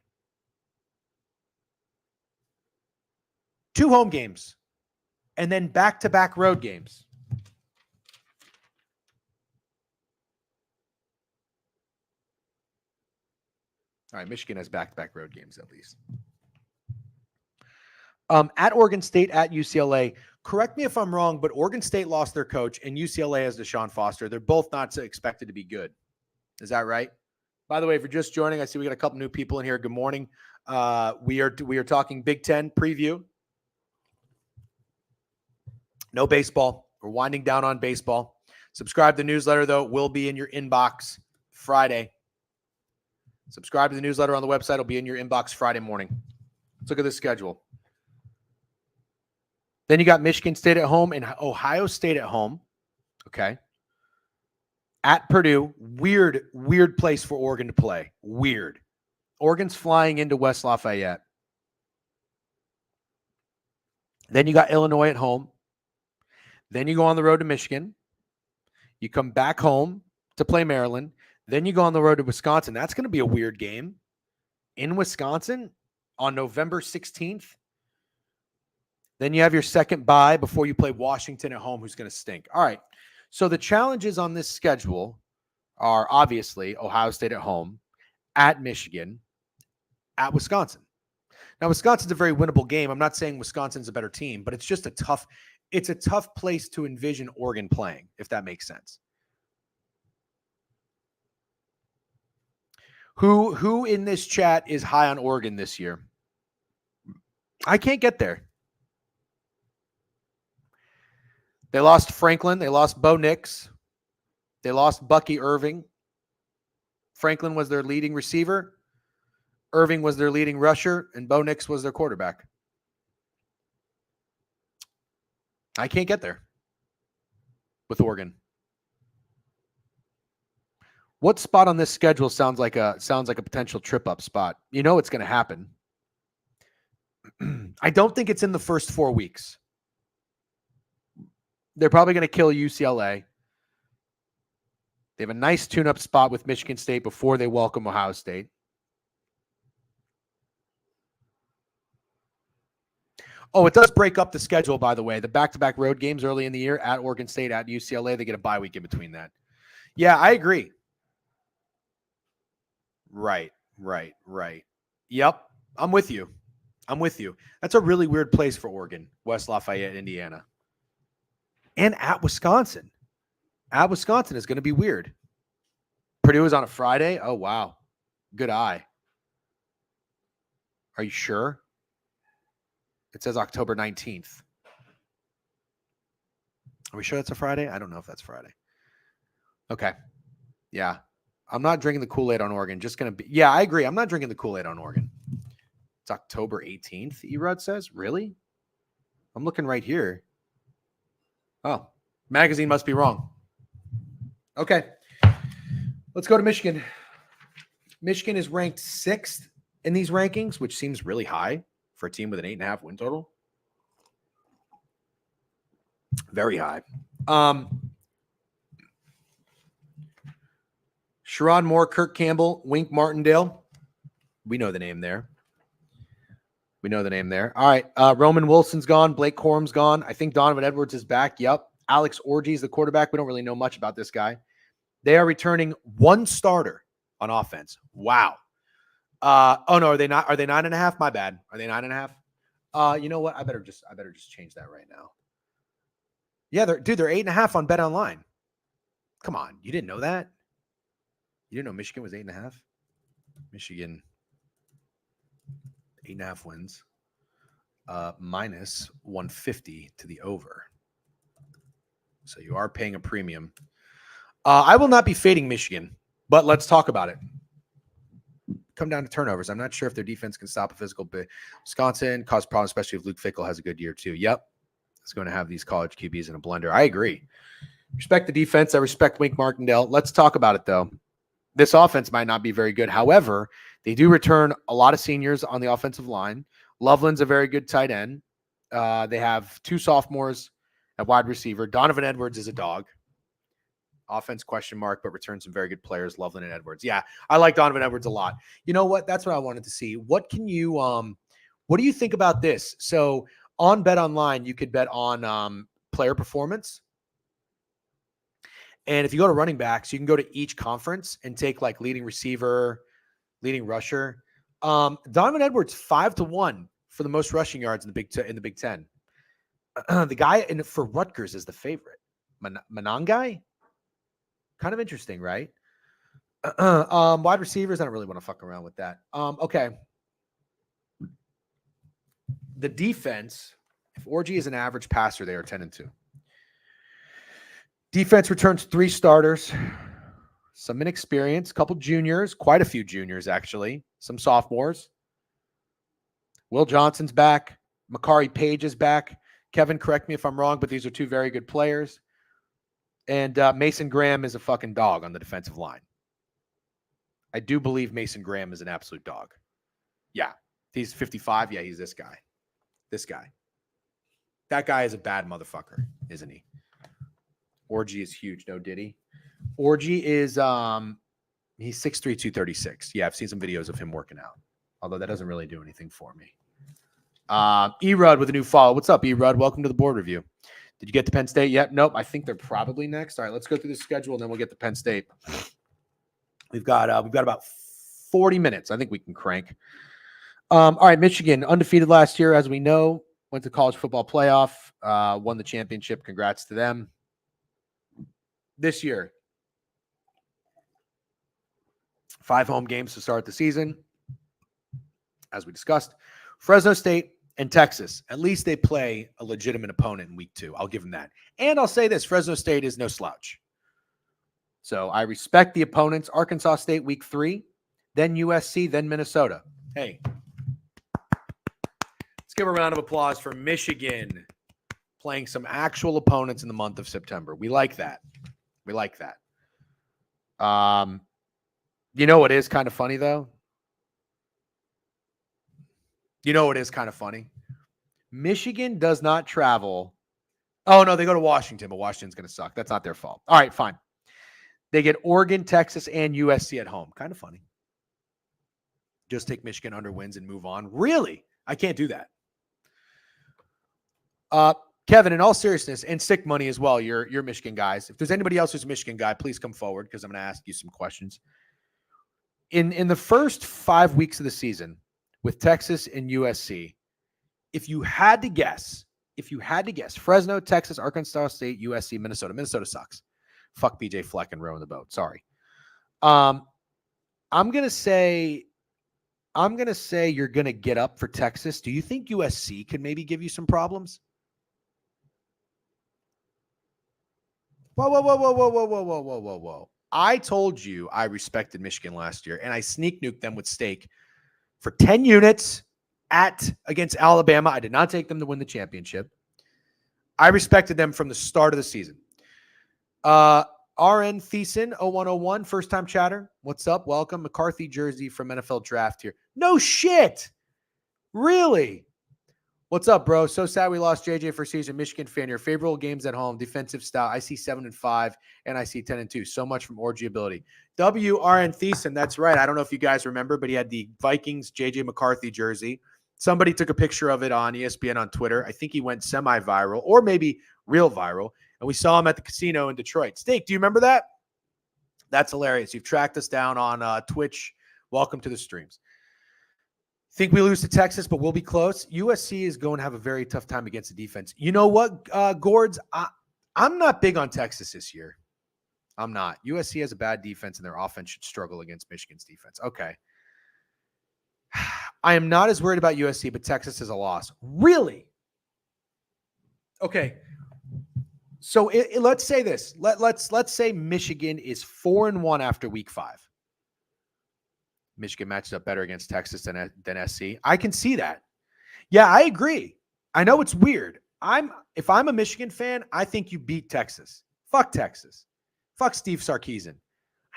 S1: 2 home games and then back-to-back road games. All right, Michigan has back-to-back road games at least. At Oregon State, at UCLA, correct me if I'm wrong, but Oregon State lost their coach and UCLA has Deshaun Foster. They're both not expected to be good. Is that right? By the way, if you're just joining, I see we got a couple new people in here. Good morning. We are talking Big Ten preview. No baseball. We're winding down on baseball. Subscribe to the newsletter, though. It will be in your inbox Friday. Subscribe to the newsletter on the website. It'll be in your inbox Friday morning. Let's look at the schedule. Then you got Michigan State at home and Ohio State at home. Okay. At Purdue. Weird place for Oregon to play. Weird. Oregon's flying into West Lafayette. Then you got Illinois at home. Then you go on the road to Michigan. You come back home to play Maryland. Then you go on the road to Wisconsin. That's going to be a weird game in Wisconsin on November 16th. Then you have your second bye before you play Washington at home, who's going to stink. All right. So the challenges on this schedule are obviously Ohio State at home, at Michigan, at Wisconsin. Now, Wisconsin's a very winnable game. I'm not saying Wisconsin's a better team, but it's just a tough place to envision Oregon playing, if that makes sense. Who in this chat is high on Oregon this year? I can't get there. They lost Franklin. They lost Bo Nix. They lost Bucky Irving. Franklin was their leading receiver. Irving was their leading rusher. And Bo Nix was their quarterback. I can't get there with Oregon. What spot on this schedule sounds like a potential trip-up spot? You know it's going to happen. I don't think it's in the first 4 weeks. They're probably going to kill UCLA. They have a nice tune-up spot with Michigan State before they welcome Ohio State. Oh, it does break up the schedule, by the way. The back-to-back road games early in the year at Oregon State, at UCLA, they get a bye week in between that. Yeah, I agree. Right. Yep, I'm with you. That's a really weird place for Oregon, West Lafayette, Indiana. And at Wisconsin. At Wisconsin is going to be weird. Purdue is on a Friday. Oh, wow. Good eye. Are you sure? It says October 19th. Are we sure that's a Friday? I don't know if that's Friday. Okay. Yeah. I'm not drinking the Kool-Aid on Oregon. Just going to be. Yeah, I agree. I'm not drinking the Kool-Aid on Oregon. It's October 18th, Erod says. Really? I'm looking right here. Oh, magazine must be wrong. Okay. Let's go to Michigan. Michigan is ranked 6th in these rankings, which seems really high for a team with an 8.5 win total. Very high. Sherrod Moore, Kirk Campbell, Wink Martindale. We know the name there. All right. Roman Wilson's gone. Blake Corum's gone. I think Donovan Edwards is back. Yep. Alex Orji's the quarterback. We don't really know much about this guy. They are returning 1 starter on offense. Wow. Oh, no. Are they not? Are they 9.5? My bad. Are they 9.5? You know what? I better just change that right now. Yeah, they're 8.5 on Bet Online. Come on, you didn't know that? You didn't know Michigan was 8.5? Michigan 8.5 wins. Minus 150 to the over. So you are paying a premium. I will not be fading Michigan, but let's talk about it. Come down to turnovers. I'm not sure if their defense can stop a physical bit. Wisconsin caused problems, especially if Luke Fickell has a good year too. Yep. It's going to have these college QBs in a blender. I agree. Respect the defense. I respect Wink Martindale. Let's talk about it, though. This offense might not be very good. However, they do return a lot of seniors on the offensive line. Loveland's a very good tight end. They have 2 sophomores at wide receiver. Donovan Edwards is a dog. Offense question mark, but returns some very good players, Loveland and Edwards. Yeah, I like Donovan Edwards a lot. You know what? That's what I wanted to see. What do you think about this? So on Bet Online, you could bet on player performance. And if you go to running backs, you can go to each conference and take like leading receiver, leading rusher. Donovan Edwards 5-1 for the most rushing yards in the Big Ten. The guy for Rutgers is the favorite. Monangai? Kind of interesting, right? Wide receivers, I don't really want to fuck around with that. Okay. The defense, if Orji is an average passer, they are 10-2. Defense returns 3 starters, some inexperience, a couple juniors, quite a few juniors, actually, some sophomores. Will Johnson's back. Makari Page is back. Kevin, correct me if I'm wrong, but these are 2 very good players. And Mason Graham is a fucking dog on the defensive line. I do believe Mason Graham is an absolute dog. Yeah. He's 55. Yeah, he's this guy. This guy. That guy is a bad motherfucker, isn't he? Orji is huge. No, did he? Orji is, he's 6'3", 236. Yeah, I've seen some videos of him working out. Although that doesn't really do anything for me. Erud with a new follow. What's up, Erud? Welcome to the board review. Did you get to Penn State yet? Nope. I think they're probably next. All right, let's go through the schedule and then we'll get to Penn State. We've got about 40 minutes. I think we can crank. All right, Michigan undefeated last year, as we know. Went to college football playoff. Won the championship. Congrats to them. This year, 5 home games to start the season. As we discussed, Fresno State and Texas. At least they play a legitimate opponent in week 2. I'll give them that. And I'll say this, Fresno State is no slouch. So I respect the opponents. Arkansas State week 3, then USC, then Minnesota. Hey, let's give a round of applause for Michigan playing some actual opponents in the month of September. We like that. We like that. You know what is kind of funny, though? You know what is kind of funny? Michigan does not travel. Oh, no, they go to Washington, but Washington's going to suck. That's not their fault. All right, fine. They get Oregon, Texas, and USC at home. Kind of funny. Just take Michigan under wins and move on. Really? I can't do that. Kevin, in all seriousness, and sick money as well, you're Michigan guys. If there's anybody else who's a Michigan guy, please come forward because I'm going to ask you some questions. In the first 5 weeks of the season with Texas and USC, if you had to guess, Fresno, Texas, Arkansas State, USC, Minnesota sucks. Fuck BJ Fleck and rowing the boat. Sorry. I'm gonna say you're gonna get up for Texas. Do you think USC could maybe give you some problems? Whoa. I told you I respected Michigan last year, and I sneak nuked them with Steak for 10 units against Alabama. I did not take them to win the championship. I respected them from the start of the season. RN Thiessen, 0101, first-time chatter. What's up? Welcome. McCarthy jersey from NFL Draft here. No shit. Really? What's up, bro? So sad we lost JJ for season. Michigan fan. Your favorable games at home. Defensive style. I see 7-5, and I see 10-2. So much from Orgy ability. WRN Thiessen. That's right. I don't know if you guys remember, but he had the Vikings JJ McCarthy jersey. Somebody took a picture of it on ESPN on Twitter. I think he went semi-viral or maybe real viral. And we saw him at the casino in Detroit. Steak, do you remember that? That's hilarious. You've tracked us down on Twitch. Welcome to the streams. Think we lose to Texas, but we'll be close. USC is going to have a very tough time against the defense. You know what, Gourds? I'm not big on Texas this year. I'm not. USC has a bad defense, and their offense should struggle against Michigan's defense. Okay. I am not as worried about USC, but Texas is a loss. Really? Okay. So let's say this. Let's say Michigan is 4-1 after week 5. Michigan matches up better against Texas than SC. I can see that. Yeah, I agree. I know it's weird. If I'm a Michigan fan, I think you beat Texas. Fuck Texas. Fuck Steve Sarkisian.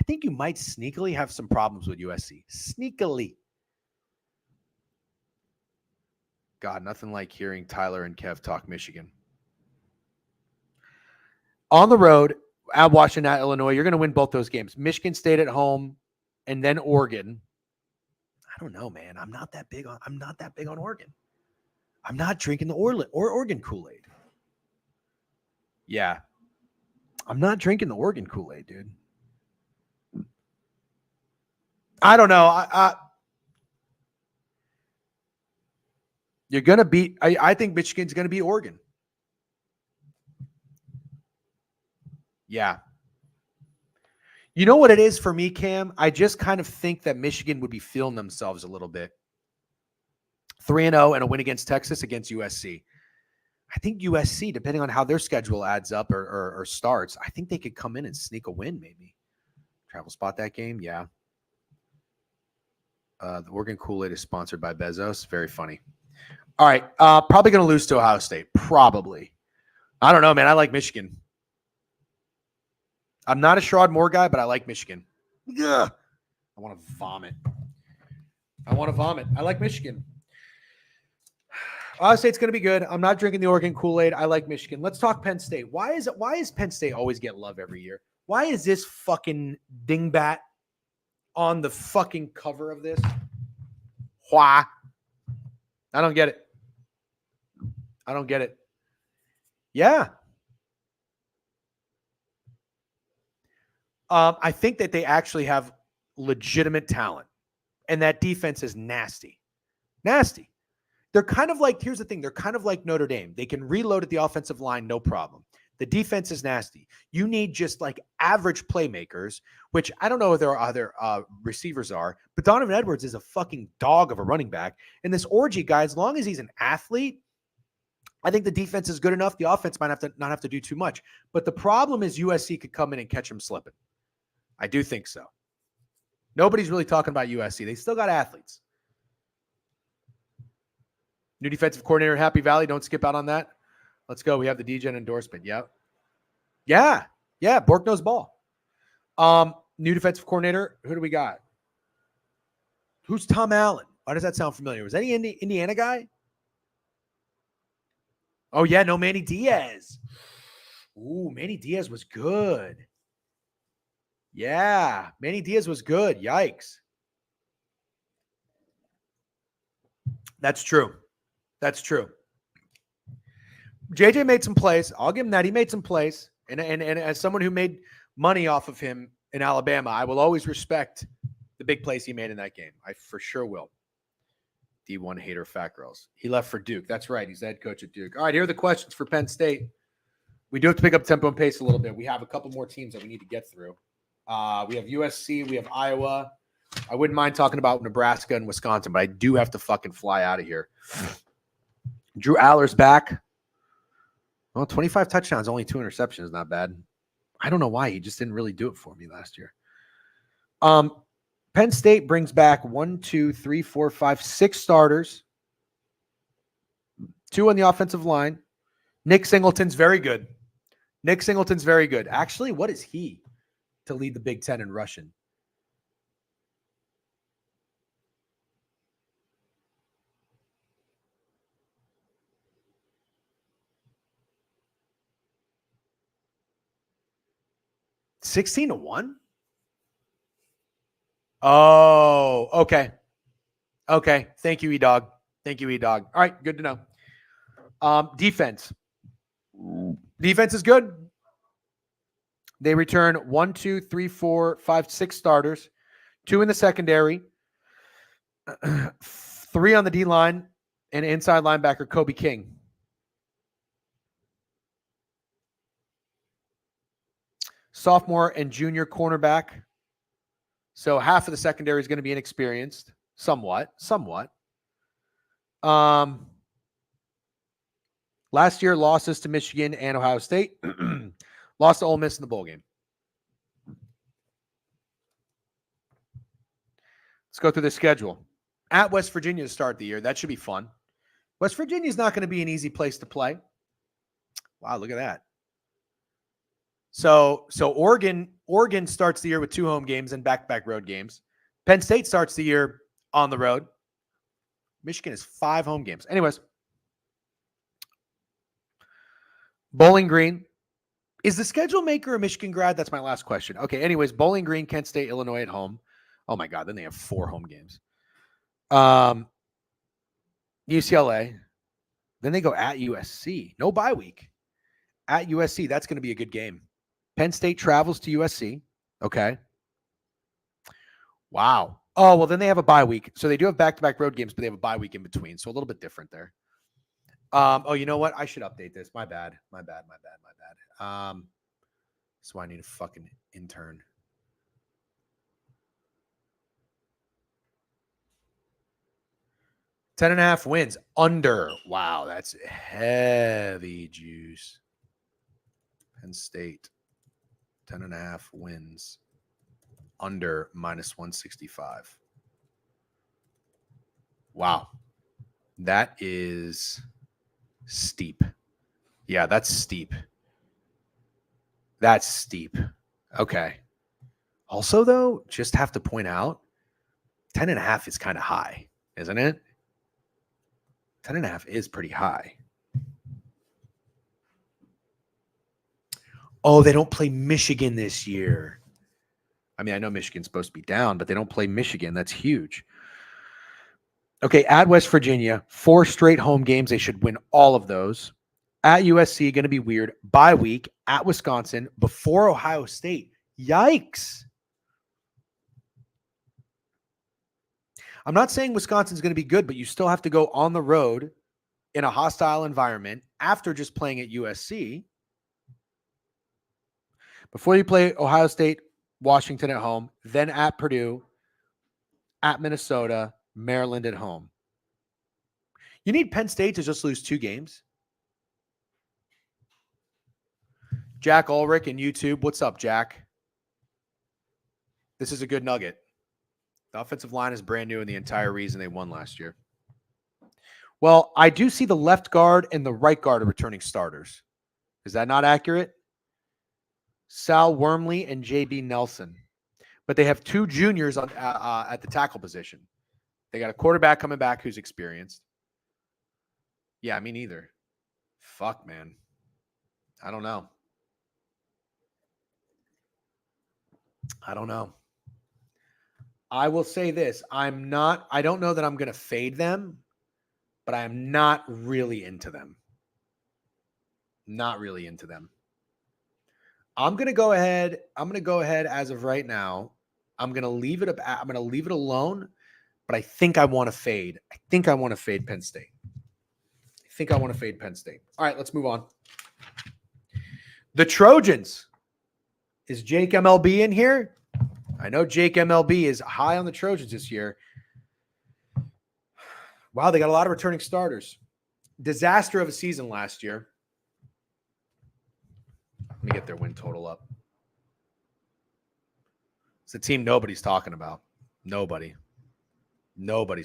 S1: I think you might sneakily have some problems with USC. Sneakily. God, nothing like hearing Tyler and Kev talk Michigan. On the road, at Washington, at Illinois, you're going to win both those games. Michigan State at home, and then Oregon. I don't know, man. I'm not that big on Oregon. I'm not drinking the Oregon Kool-Aid. Yeah. I'm not drinking the Oregon Kool-Aid, dude. I don't know. You're going to beat – I think Michigan's going to beat Oregon. Yeah. You know what it is for me, Cam? I just kind of think that Michigan would be feeling themselves a little bit. 3-0 and a win against Texas, against USC. I think USC, depending on how their schedule adds up or starts, I think they could come in and sneak a win maybe. Travel spot that game? Yeah. The Oregon Kool-Aid is sponsored by Bezos. Very funny. All right. Probably going to lose to Ohio State. Probably. I don't know, man. I like Michigan. I'm not a Sherrod Moore guy, but I like Michigan. Ugh. I want to vomit. I like Michigan. Ohio State's going to be good. I'm not drinking the Oregon Kool-Aid. I like Michigan. Let's talk Penn State. Why is Penn State always get love every year? Why is this fucking dingbat on the fucking cover of this? Why? I don't get it. Yeah. I think that they actually have legitimate talent, and that defense is nasty. Nasty. They're kind of like, here's the thing, they're kind of like Notre Dame. They can reload at the offensive line, no problem. The defense is nasty. You need just like average playmakers, which I don't know if there are other receivers are, but Donovan Edwards is a fucking dog of a running back. And this Orji guy, as long as he's an athlete, I think the defense is good enough. The offense might not have to do too much. But the problem is USC could come in and catch him slipping. I do think so. Nobody's really talking about USC. They still got athletes. New defensive coordinator in Happy Valley. Don't skip out on that. Let's go. We have the DGen endorsement. Yep. Yeah. Bork knows ball. New defensive coordinator. Who do we got? Who's Tom Allen? Why does that sound familiar? Was that the Indiana guy? Oh, yeah. No, Manny Diaz. Ooh, Manny Diaz was good. Yeah. Manny Diaz was good. Yikes. That's true. JJ made some plays. I'll give him that. He made some plays. And as someone who made money off of him in Alabama, I will always respect the big plays he made in that game. I for sure will. D1 hater fat girls. He left for Duke. That's right. He's the head coach at Duke. All right, here are the questions for Penn State. We do have to pick up tempo and pace a little bit. We have a couple more teams that we need to get through. We have USC. We have Iowa. I wouldn't mind talking about Nebraska and Wisconsin, but I do have to fucking fly out of here. Drew Aller's back. Well, 25 touchdowns, only 2 interceptions. Not bad. I don't know why. He just didn't really do it for me last year. Penn State brings back 6 starters. 2 on the offensive line. Nick Singleton's very good. Actually, what is he to lead the Big Ten in rushing? $16-1? Oh, okay. Thank you, E-Dog. All right, good to know. Defense. Defense is good. They return 6 starters, 2 in the secondary, 3 on the D line and inside linebacker Kobe King. Sophomore and junior cornerback. So half of the secondary is going to be inexperienced. Somewhat. Last year, losses to Michigan and Ohio State. Lost to Ole Miss in the bowl game. Let's go through the schedule. At West Virginia to start the year. That should be fun. West Virginia is not going to be an easy place to play. Wow, look at that. So Oregon starts the year with 2 home games and back-to-back road games. Penn State starts the year on the road. Michigan has 5 home games. Anyways, Bowling Green. Is the schedule maker a Michigan grad? That's my last question. Okay, anyways, Bowling Green, Kent State, Illinois at home. Oh, my God. Then they have 4 home games. UCLA. Then they go at USC. No bye week. At USC. That's going to be a good game. Penn State travels to USC. Okay. Wow. Oh, well, then they have a bye week. So they do have back-to-back road games, but they have a bye week in between. So a little bit different there. Oh, you know what? I should update this. My bad. So I need a fucking intern. Ten and a half wins under. Wow, that's heavy juice. Penn State, 10.5 wins under -165. Wow, that is steep. Yeah, that's steep. That's steep. Okay. Also, though, just have to point out, 10.5 is kind of high, isn't it? 10.5 is pretty high. Oh, they don't play Michigan this year. I mean, I know Michigan's supposed to be down, but they don't play Michigan. That's huge. Okay, at West Virginia, 4 straight home games. They should win all of those. At USC, going to be weird. Bye week at Wisconsin before Ohio State. Yikes. I'm not saying Wisconsin's going to be good, but you still have to go on the road in a hostile environment after just playing at USC. Before you play Ohio State, Washington at home, then at Purdue, at Minnesota, Maryland at home. You need Penn State to just lose 2 games. Jack Ulrich and YouTube. What's up, Jack? This is a good nugget. The offensive line is brand new and the entire reason they won last year. Well, I do see the left guard and the right guard are returning starters. Is that not accurate? Sal Wormley and J.B. Nelson. But they have 2 juniors on at the tackle position. They got a quarterback coming back who's experienced. Yeah, me neither. Fuck, man. I don't know. I will say this. I don't know that I'm going to fade them, but I am not really into them. Not really into them. I'm going to go ahead as of right now. I'm going to leave it alone, but I think I want to fade. I think I want to fade Penn State. All right, let's move on. The Trojans. Is Jake MLB in here? I know Jake MLB is high on the Trojans this year. Wow, they got a lot of returning starters. Disaster of a season last year. Let me get their win total up. It's a team nobody's talking about. Nobody's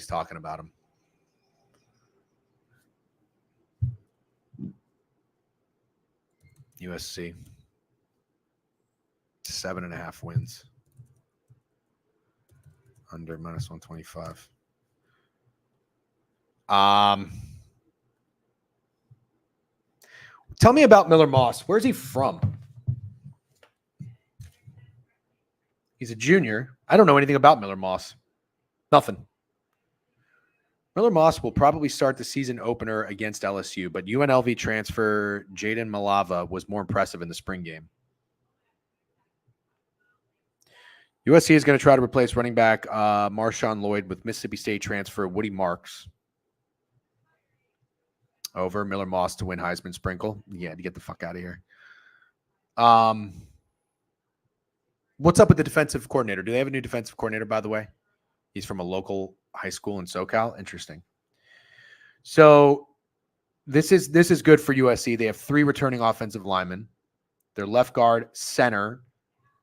S1: talking about them. USC. 7.5 wins. Under -125. Tell me about Miller Moss. Where's he from? He's a junior. I don't know anything about Miller Moss. Nothing. Miller Moss will probably start the season opener against LSU, but UNLV transfer Jaden Malava was more impressive in the spring game. USC is going to try to replace running back Marshawn Lloyd with Mississippi State transfer Woody Marks over Miller Moss to win Heisman Sprinkle. Yeah, to get the fuck out of here. What's up with the defensive coordinator? Do they have a new defensive coordinator, by the way? He's from a local high school in SoCal. Interesting. So this is good for USC. They have 3 returning offensive linemen. Their left guard, center,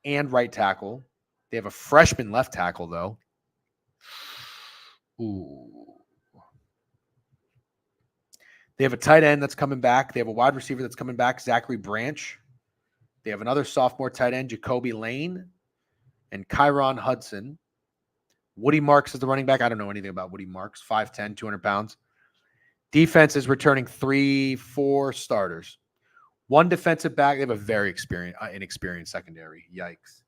S1: and right tackle. They have a freshman left tackle, though. Ooh. They have a tight end that's coming back. They have a wide receiver that's coming back, Zachary Branch. They have another sophomore tight end, Jacoby Lane, and Kyron Hudson. Woody Marks is the running back. I don't know anything about Woody Marks. 5'10", 200 pounds. Defense is returning 3-4 starters. 1 defensive back. They have a very inexperienced secondary. Yikes.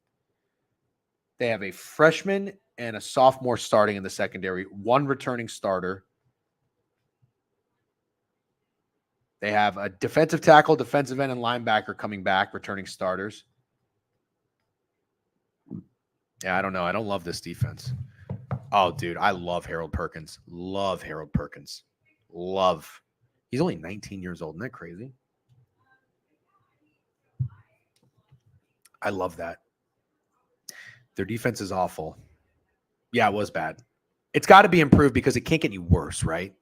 S1: They have a freshman and a sophomore starting in the secondary. 1 returning starter. They have a defensive tackle, defensive end, and linebacker coming back, returning starters. Yeah, I don't know. I don't love this defense. Oh, dude, I love Harold Perkins. Love Harold Perkins. Love. He's only 19 years old. Isn't that crazy? I love that. Their defense is awful. Yeah, it was bad. It's got to be improved because it can't get any worse, right?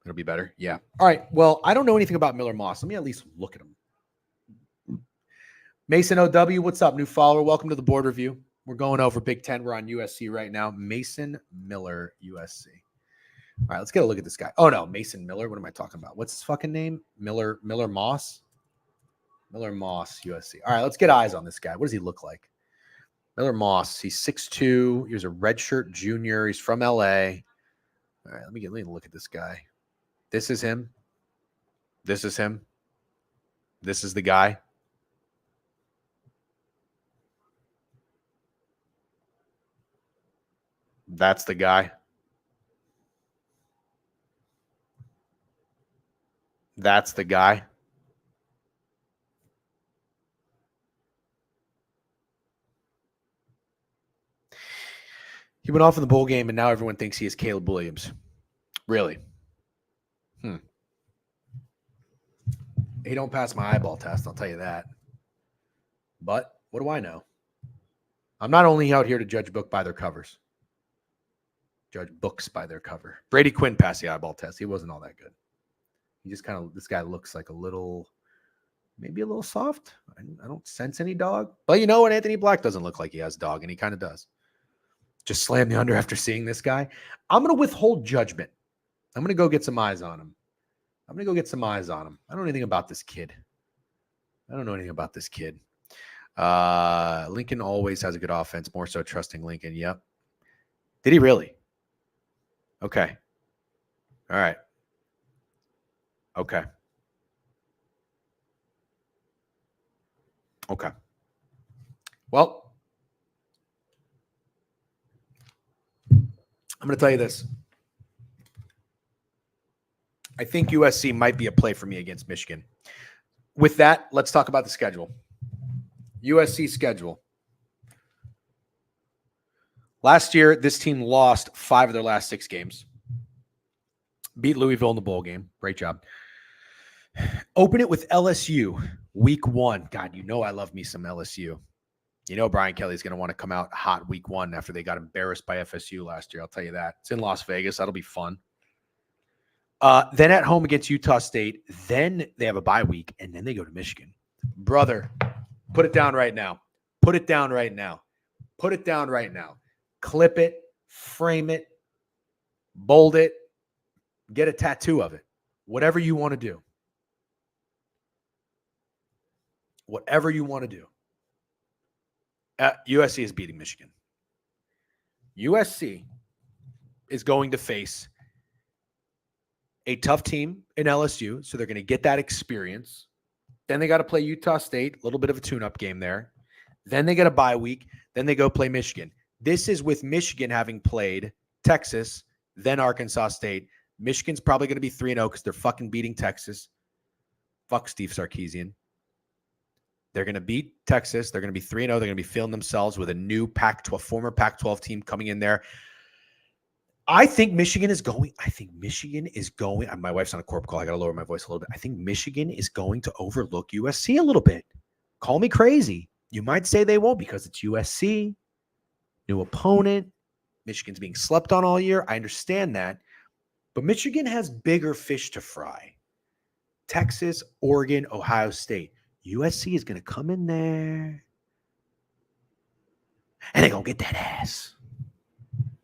S1: It'll be better. Yeah. All right. Well, I don't know anything about Miller Moss. Let me at least look at him. Mason OW, what's up? New follower. Welcome to the board review. We're going over Big Ten. We're on USC right now. Mason Miller, USC. All right, let's get a look at this guy. Oh, no, Mason Miller. What am I talking about? What's his fucking name? Miller Moss? Miller Moss, USC. All right, let's get eyes on this guy. What does he look like? Miller Moss. He's 6'2". He was a redshirt junior. He's from LA. All right, let me look at this guy. This is him. This is him. This is the guy. That's the guy. That's the guy. He went off in the bowl game, and now everyone thinks he is Caleb Williams. Really? He don't pass my eyeball test, I'll tell you that. But what do I know? I'm not only out here to judge books by their covers. Judge books by their cover. Brady Quinn passed the eyeball test. He wasn't all that good. He just this guy looks like maybe a little soft. I don't sense any dog. But you know what? Anthony Black doesn't look like he has dog, and he kind of does. Just slam the under after seeing this guy. I'm going to withhold judgment. I'm going to go get some eyes on him. I don't know anything about this kid. Lincoln always has a good offense, more so trusting Lincoln. Yep. Did he really? Okay. All right. Okay. Well, I'm going to tell you this. I think USC might be a play for me against Michigan. With that, let's talk about the schedule. USC schedule. Last year, this team lost 5 of their last 6 games. Beat Louisville in the bowl game. Great job. Open it with LSU week 1. God, you know I love me some LSU. You know Brian Kelly's going to want to come out hot week 1 after they got embarrassed by FSU last year. I'll tell you that. It's in Las Vegas. That'll be fun. Then at home against Utah State. Then they have a bye week, and then they go to Michigan. Brother, put it down right now. Put it down right now. Clip it, frame it, bold it, get a tattoo of it. Whatever you want to do. USC is beating Michigan. USC is going to face a tough team in LSU, so they're going to get that experience. Then they got to play Utah State, a little bit of a tune-up game there. Then they get a bye week. Then they go play Michigan. This is with Michigan having played Texas, then Arkansas State. Michigan's probably going to be 3-0 because they're fucking beating Texas. Fuck Steve Sarkisian. They're going to beat Texas. They're going to be 3-0. They're going to be feeling themselves with a new Pac-12, former Pac-12 team coming in there. I think Michigan is going. My wife's on a corp call. I got to lower my voice a little bit. I think Michigan is going to overlook USC a little bit. Call me crazy. You might say they won't because it's USC, new opponent. Michigan's being slept on all year. I understand that. But Michigan has bigger fish to fry. Texas, Oregon, Ohio State. USC is going to come in there and they're going to get that ass.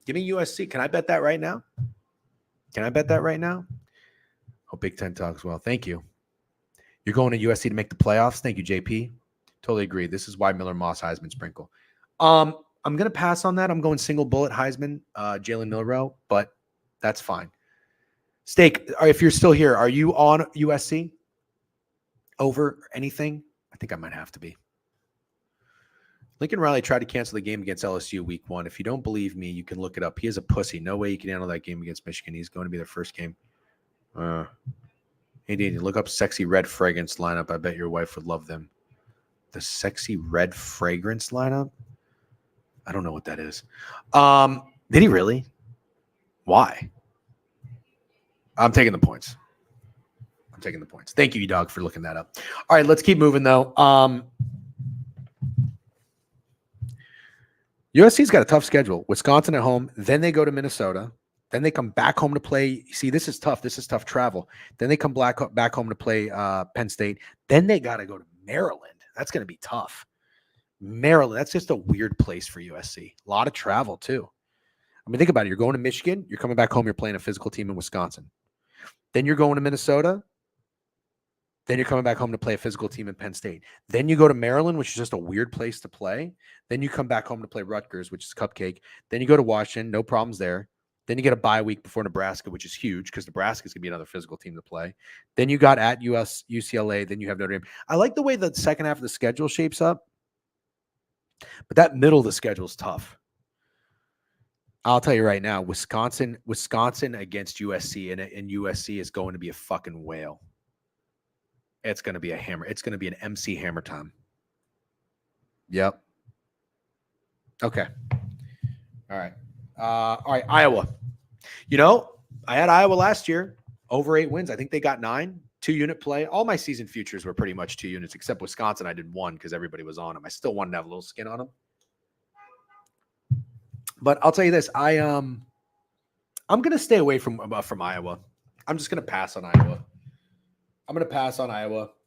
S1: Give me USC. Can I bet that right now? Oh, Big Ten talks well. Thank you. You're going to USC to make the playoffs? Thank you, JP. Totally agree. This is why Miller Moss Heisman sprinkle. I'm going to pass on that. I'm going single bullet Heisman, Jalen Milroe, but that's fine. Steak, if you're still here, are you on USC over anything? I think I might have to be. Lincoln Riley tried to cancel the game against LSU week 1. If you don't believe me, you can look it up. He is a pussy. No way he can handle that game against Michigan. He's going to be their first game. Hey, Dean, look up sexy red fragrance lineup. I bet your wife would love them. The sexy red fragrance lineup? I don't know what that is. Did he really? Why? I'm taking the points. Thank you, dog, for looking that up. All right, let's keep moving, though. USC's got a tough schedule. Wisconsin at home. Then they go to Minnesota. Then they come back home to play. See, this is tough. This is tough travel. Then they come back home to play Penn State. Then they got to go to Maryland. That's going to be tough. Maryland, that's just a weird place for USC. A lot of travel, too. I mean, think about it. You're going to Michigan. You're coming back home. You're playing a physical team in Wisconsin. Then you're going to Minnesota. Then you're coming back home to play a physical team in Penn State. Then you go to Maryland, which is just a weird place to play. Then you come back home to play Rutgers, which is cupcake. Then you go to Washington. No problems there. Then you get a bye week before Nebraska, which is huge because Nebraska is going to be another physical team to play. Then you got at UCLA. Then you have Notre Dame. I like the way the second half of the schedule shapes up, but that middle of the schedule is tough. I'll tell you right now, Wisconsin against USC, and USC is going to be a fucking whale. It's going to be a hammer. It's going to be an MC Hammer time. Yep. Okay. All right. Iowa. You know, I had Iowa last year, over 8 wins. I think they got 9, 2-unit play. All my season futures were pretty much 2 units, except Wisconsin. I did 1 because everybody was on them. I still wanted to have a little skin on them. But I'll tell you this, I'm going to stay away from Iowa. I'm just going to pass on Iowa.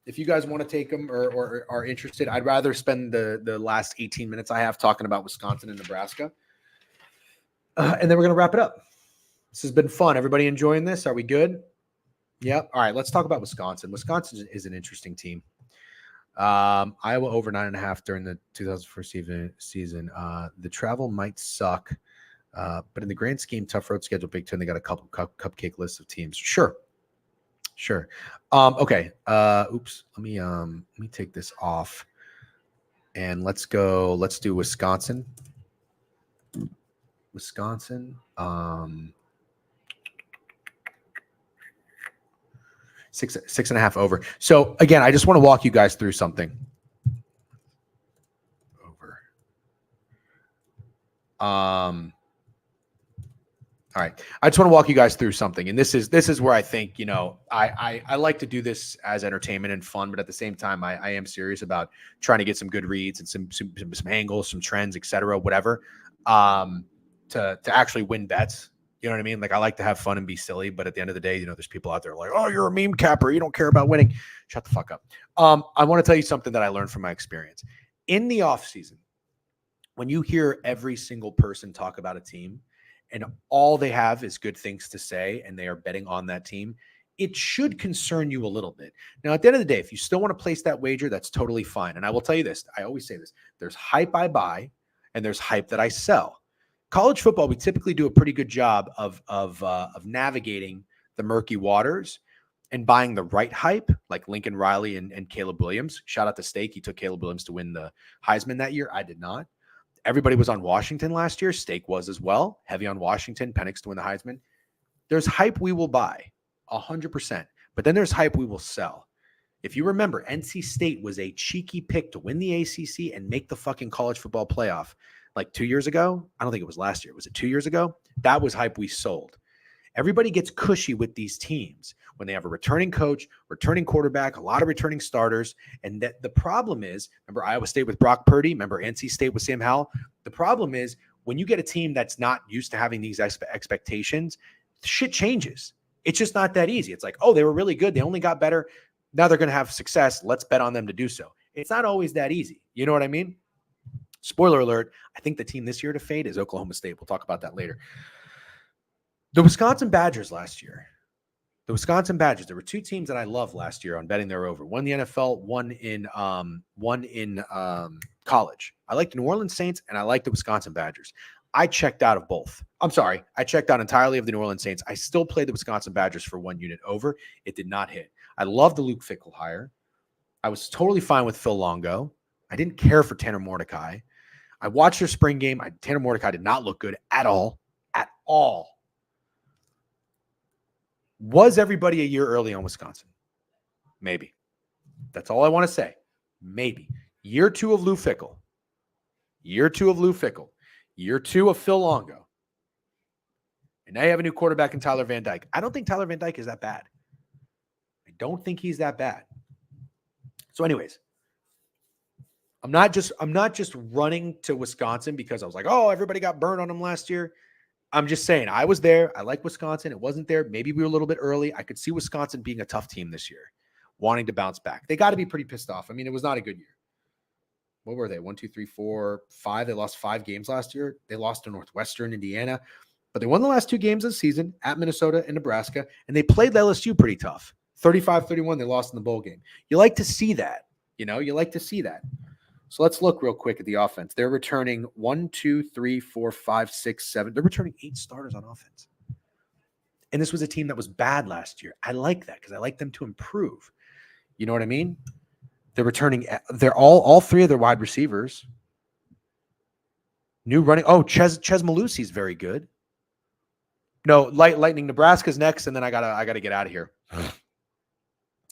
S1: If you guys want to take them or are interested, I'd rather spend the last 18 minutes I have talking about Wisconsin and Nebraska. And then we're going to wrap it up. This has been fun. Everybody enjoying this? Are we good? Yep. All right, let's talk about Wisconsin. Wisconsin is an interesting team. Iowa over 9.5 during the 2004 season. The travel might suck, but in the grand scheme, tough road schedule, Big Ten. They got a couple cupcake lists of teams. Sure. Okay. Oops. Let me take this off, and let's go. Let's do Wisconsin. 6.5 over. So again, I just want to walk you guys through something. Over. All right. I just want to walk you guys through something. And this is where I think, I like to do this as entertainment and fun, but at the same time, I am serious about trying to get some good reads and some angles, some trends, et cetera, whatever, to actually win bets. You know what I mean? Like, I like to have fun and be silly, but at the end of the day, there's people out there like, oh, you're a meme capper. You don't care about winning. Shut the fuck up. I want to tell you something that I learned from my experience. In the offseason, when you hear every single person talk about a team and all they have is good things to say and they are betting on that team, it should concern you a little bit. Now, at the end of the day, if you still want to place that wager, that's totally fine. And I will tell you this. I always say this. There's hype I buy and there's hype that I sell. College football, we typically do a pretty good job of navigating the murky waters and buying the right hype, like Lincoln Riley and Caleb Williams. Shout out to Steak. He took Caleb Williams to win the Heisman that year. I did not. Everybody was on Washington last year. Steak was as well. Heavy on Washington. Penix to win the Heisman. There's hype we will buy, 100%. But then there's hype we will sell. If you remember, NC State was a cheeky pick to win the ACC and make the fucking college football playoff like 2 years ago. I don't think it was last year. Was it 2 years ago? That was hype we sold. Everybody gets cushy with these teams when they have a returning coach, returning quarterback, a lot of returning starters. And that the problem is, remember Iowa State with Brock Purdy, remember NC State with Sam Howell? The problem is when you get a team that's not used to having these expectations, shit changes. It's just not that easy. It's like, oh, they were really good. They only got better. Now they're going to have success. Let's bet on them to do so. It's not always that easy. You know what I mean? Spoiler alert, I think the team this year to fade is Oklahoma State. We'll talk about that later. The Wisconsin Badgers last year. The Wisconsin Badgers. There were two teams that I loved last year on betting their over. One in the NFL, one in college. I liked the New Orleans Saints and I liked the Wisconsin Badgers. I checked out of both. I'm sorry. I checked out entirely of the New Orleans Saints. I still played the Wisconsin Badgers for 1 unit over. It did not hit. I love the Luke Fickell hire. I was totally fine with Phil Longo. I didn't care for Tanner Mordecai. I watched their spring game. Tanner Mordecai did not look good at all. At all. Was everybody a year early on Wisconsin? Maybe. That's all I want to say. Maybe. Year 2 of Lou Fickell. Year 2 of Lou Fickell. Year 2 of Phil Longo. And now you have a new quarterback in Tyler Van Dyke. I don't think Tyler Van Dyke is that bad. I don't think he's that bad. So anyways, I'm not just running to Wisconsin because I was like, oh, everybody got burned on them last year. I'm just saying I was there. I like Wisconsin. It wasn't there. Maybe we were a little bit early. I could see Wisconsin being a tough team this year, wanting to bounce back. They got to be pretty pissed off. I mean, it was not a good year. What were they? 1, 2, 3, 4, 5. They lost 5 games last year. They lost to Northwestern, Indiana, but they won the last 2 games of the season at Minnesota and Nebraska, and they played LSU pretty tough. 35-31, they lost in the bowl game. You like to see that. You like to see that. So let's look real quick at the offense. They're returning 1, 2, 3, 4, 5, 6, 7. They're returning 8 starters on offense. And this was a team that was bad last year. I like that because I like them to improve. You know what I mean? They're returning. They're all 3 of their wide receivers. New running. Oh, Ches Malusi is very good. No, Lightning. Nebraska's next, and then I gotta get out of here.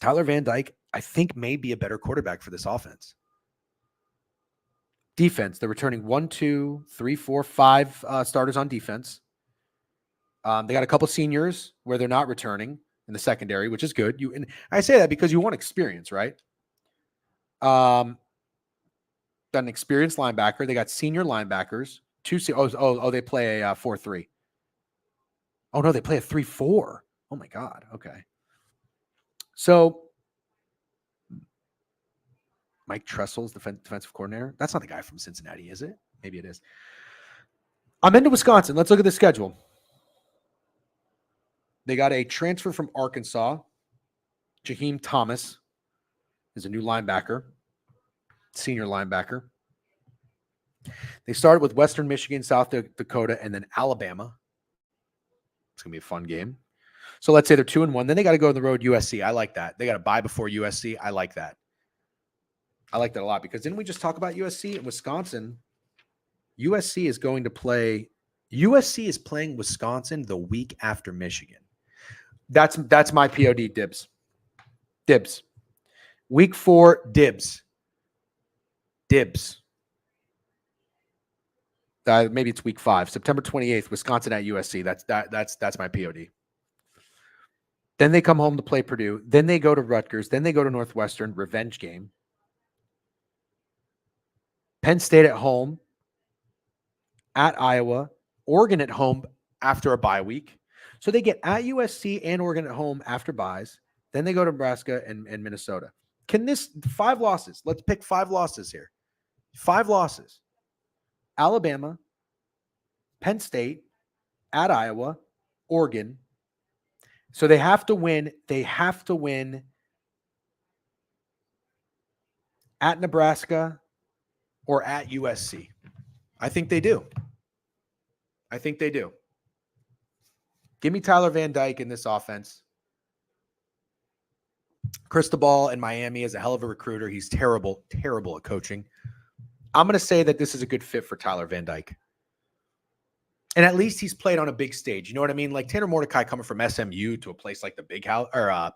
S1: Tyler Van Dyke, I think, may be a better quarterback for this offense. Defense, they're returning 1, 2, 3, 4, 5 starters on defense. They got a couple seniors where they're not returning in the secondary, which is good. And I say that because you want experience, right? Got an experienced linebacker. They got senior linebackers. They play a 4-3. Oh no, they play a 3-4. Oh my God. Okay. So Mike Tressel's the defensive coordinator. That's not the guy from Cincinnati, is it? Maybe it is. I'm into Wisconsin. Let's look at the schedule. They got a transfer from Arkansas. Jaheim Thomas is a new linebacker, senior linebacker. They started with Western Michigan, South Dakota, and then Alabama. It's going to be a fun game. So let's say they're 2-1. Then they got to go on the road USC. I like that. They got to bye before USC. I like that. I like that a lot because didn't we just talk about USC and Wisconsin? USC is playing Wisconsin the week after Michigan. That's my POD dibs. Dibs. Week 4 dibs. Dibs. Maybe it's week 5, September 28th, Wisconsin at USC. That's my POD. Then they come home to play Purdue. Then they go to Rutgers. Then they go to Northwestern, revenge game. Penn State at home, at Iowa, Oregon at home after a bye week. So they get at USC and Oregon at home after byes. Then they go to Nebraska and Minnesota. 5 losses? Let's pick 5 losses here. 5 losses. Alabama, Penn State, at Iowa, Oregon. So they have to win. They have to win at Nebraska or at USC. I think they do. Give me Tyler Van Dyke in this offense. Cristobal in Miami is a hell of a recruiter. He's terrible at coaching. I'm going to say that this is a good fit for Tyler Van Dyke. And at least he's played on a big stage. You know what I mean? Like Tanner Mordecai coming from SMU to a place like the Big House or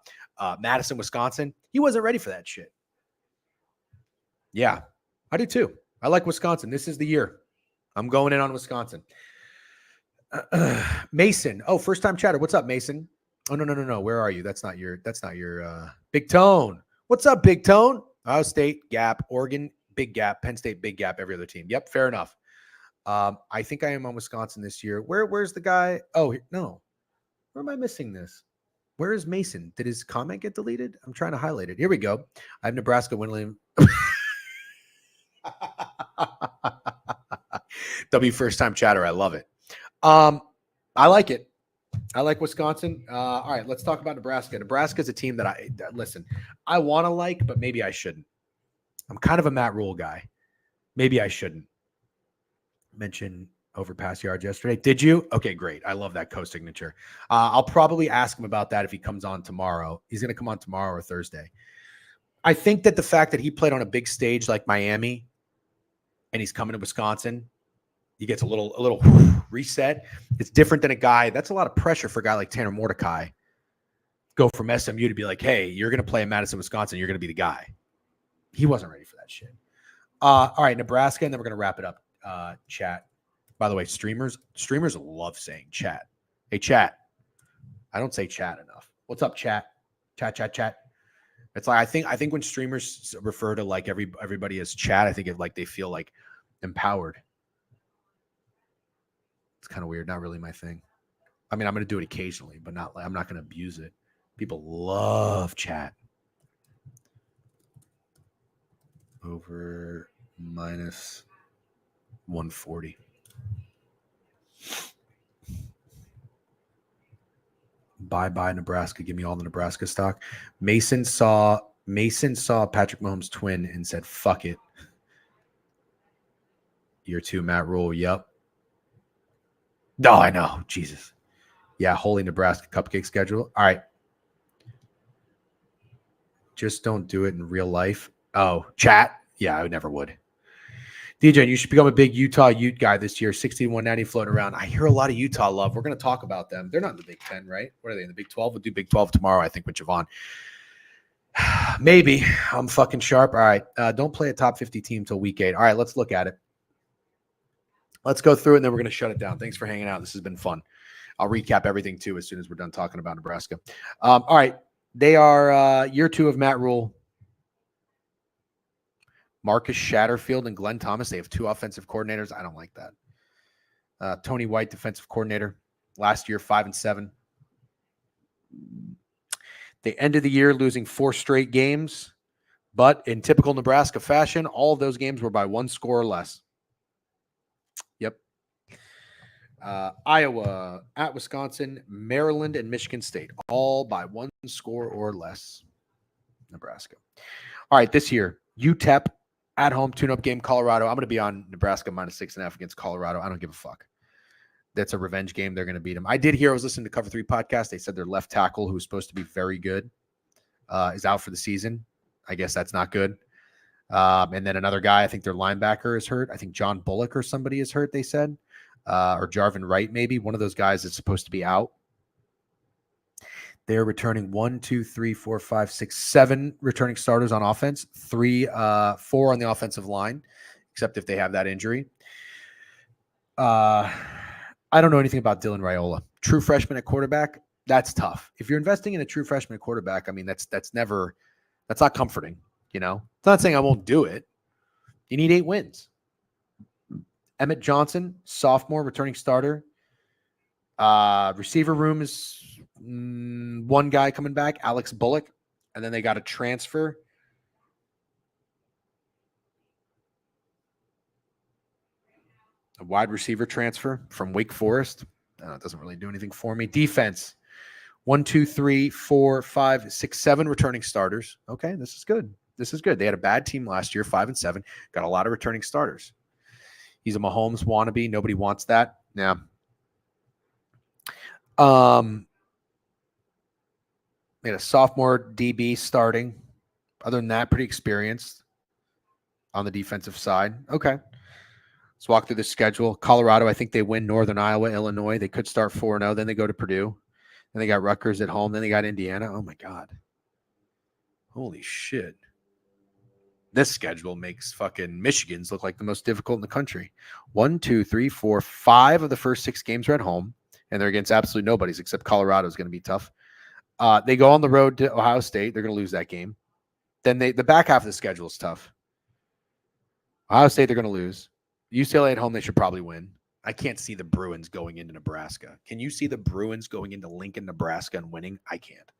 S1: Madison, Wisconsin. He wasn't ready for that shit. Yeah, I do too. I like Wisconsin. This is the year. I'm going in on Wisconsin. Mason. Oh, first time chatter. What's up, Mason? Oh, no. Where are you? That's not your Big Tone. What's up, Big Tone? Ohio State, Gap, Oregon, Big Gap, Penn State, Big Gap, every other team. Yep, fair enough. I think I am on Wisconsin this year. Where's the guy? Oh, no. Where am I missing this? Where is Mason? Did his comment get deleted? I'm trying to highlight it. Here we go. I have Nebraska winning. W first time chatter. I love it. I like it. I like Wisconsin. All right, let's talk about Nebraska. Nebraska is a team that I want to like, but maybe I shouldn't. I'm kind of a Matt Rule guy. Maybe I shouldn't. Mention overpass yards yesterday. Did you? Okay, great. I love that co-signature. I'll probably ask him about that if he comes on tomorrow. He's going to come on tomorrow or Thursday. I think that the fact that he played on a big stage like Miami and he's coming to Wisconsin, he gets a little reset. It's different than a guy. That's a lot of pressure for a guy like Tanner Mordecai. Go from SMU to be like, hey, you're going to play in Madison, Wisconsin. You're going to be the guy. He wasn't ready for that shit. All right, Nebraska, and then we're going to wrap it up. Chat. By the way, streamers love saying chat. Hey, chat. I don't say chat enough. What's up, chat? Chat. It's like I think when streamers refer to like everybody as chat, I think it like they feel like empowered. It's kind of weird. Not really my thing. I mean, I'm going to do it occasionally, but I'm not going to abuse it. People love chat. Over minus 140. Bye, Nebraska. Give me all the Nebraska stock. Mason saw Patrick Mahomes' twin and said, fuck it. Year 2, Matt Rule. Yep. No, I know. Jesus. Yeah, holy Nebraska cupcake schedule. All right. Just don't do it in real life. Oh, chat? Yeah, I never would. DJ, you should become a big Utah Ute guy this year. 61-90 floating around. I hear a lot of Utah love. We're going to talk about them. They're not in the Big 10, right? What are they in the Big 12? We'll do Big 12 tomorrow, I think, with Javon. Maybe. I'm fucking sharp. All right. Don't play a top 50 team till week 8. All right, let's look at it. Let's go through it, and then we're going to shut it down. Thanks for hanging out. This has been fun. I'll recap everything, too, as soon as we're done talking about Nebraska. All right. They are year 2 of Matt Rule. Marcus Shatterfield and Glenn Thomas. They have 2 offensive coordinators. I don't like that. Tony White, defensive coordinator. Last year, 5-7. They ended the year losing 4 straight games. But in typical Nebraska fashion, all of those games were by 1 score or less. Yep. Iowa, at Wisconsin, Maryland, and Michigan State. All by 1 score or less. Nebraska. All right, this year, UTEP. At home, tune-up game, Colorado. I'm going to be on Nebraska minus 6.5 against Colorado. I don't give a fuck. That's a revenge game. They're going to beat them. I did hear, I was listening to Cover 3 podcast. They said their left tackle, who's supposed to be very good, is out for the season. I guess that's not good. And then another guy, I think their linebacker is hurt. I think John Bullock or somebody is hurt, they said. Or Jarvin Wright, maybe. One of those guys is supposed to be out. They're returning 7 returning starters on offense, 4 on the offensive line, except if they have that injury. I don't know anything about Dylan Raiola. True freshman at quarterback, that's tough. If you're investing in a true freshman at quarterback, I mean, that's not comforting, you know? It's not saying I won't do it. You need 8 wins. Emmett Johnson, sophomore, returning starter. Receiver room is 1 guy coming back, Alex Bullock, and then they got a transfer. A wide receiver transfer from Wake Forest. It doesn't really do anything for me. Defense, 1, 2, 3, 4, 5, 6, 7 returning starters. Okay, this is good. This is good. They had a bad team last year, 5-7. Got a lot of returning starters. He's a Mahomes wannabe. Nobody wants that. Yeah. They had a sophomore DB starting. Other than that, pretty experienced on the defensive side. Okay. Let's walk through the schedule. Colorado, I think they win. Northern Iowa, Illinois. They could start 4-0. Then they go to Purdue. Then they got Rutgers at home. Then they got Indiana. Oh, my God. Holy shit. This schedule makes fucking Michigan's look like the most difficult in the country. 1, 2, 3, 4, 5 of the first 6 games are at home, and they're against absolutely nobody's except Colorado is going to be tough. They go on the road to Ohio State. They're going to lose that game. Then the back half of the schedule is tough. Ohio State, they're going to lose. UCLA at home, they should probably win. I can't see the Bruins going into Nebraska. Can you see the Bruins going into Lincoln, Nebraska and winning? I can't.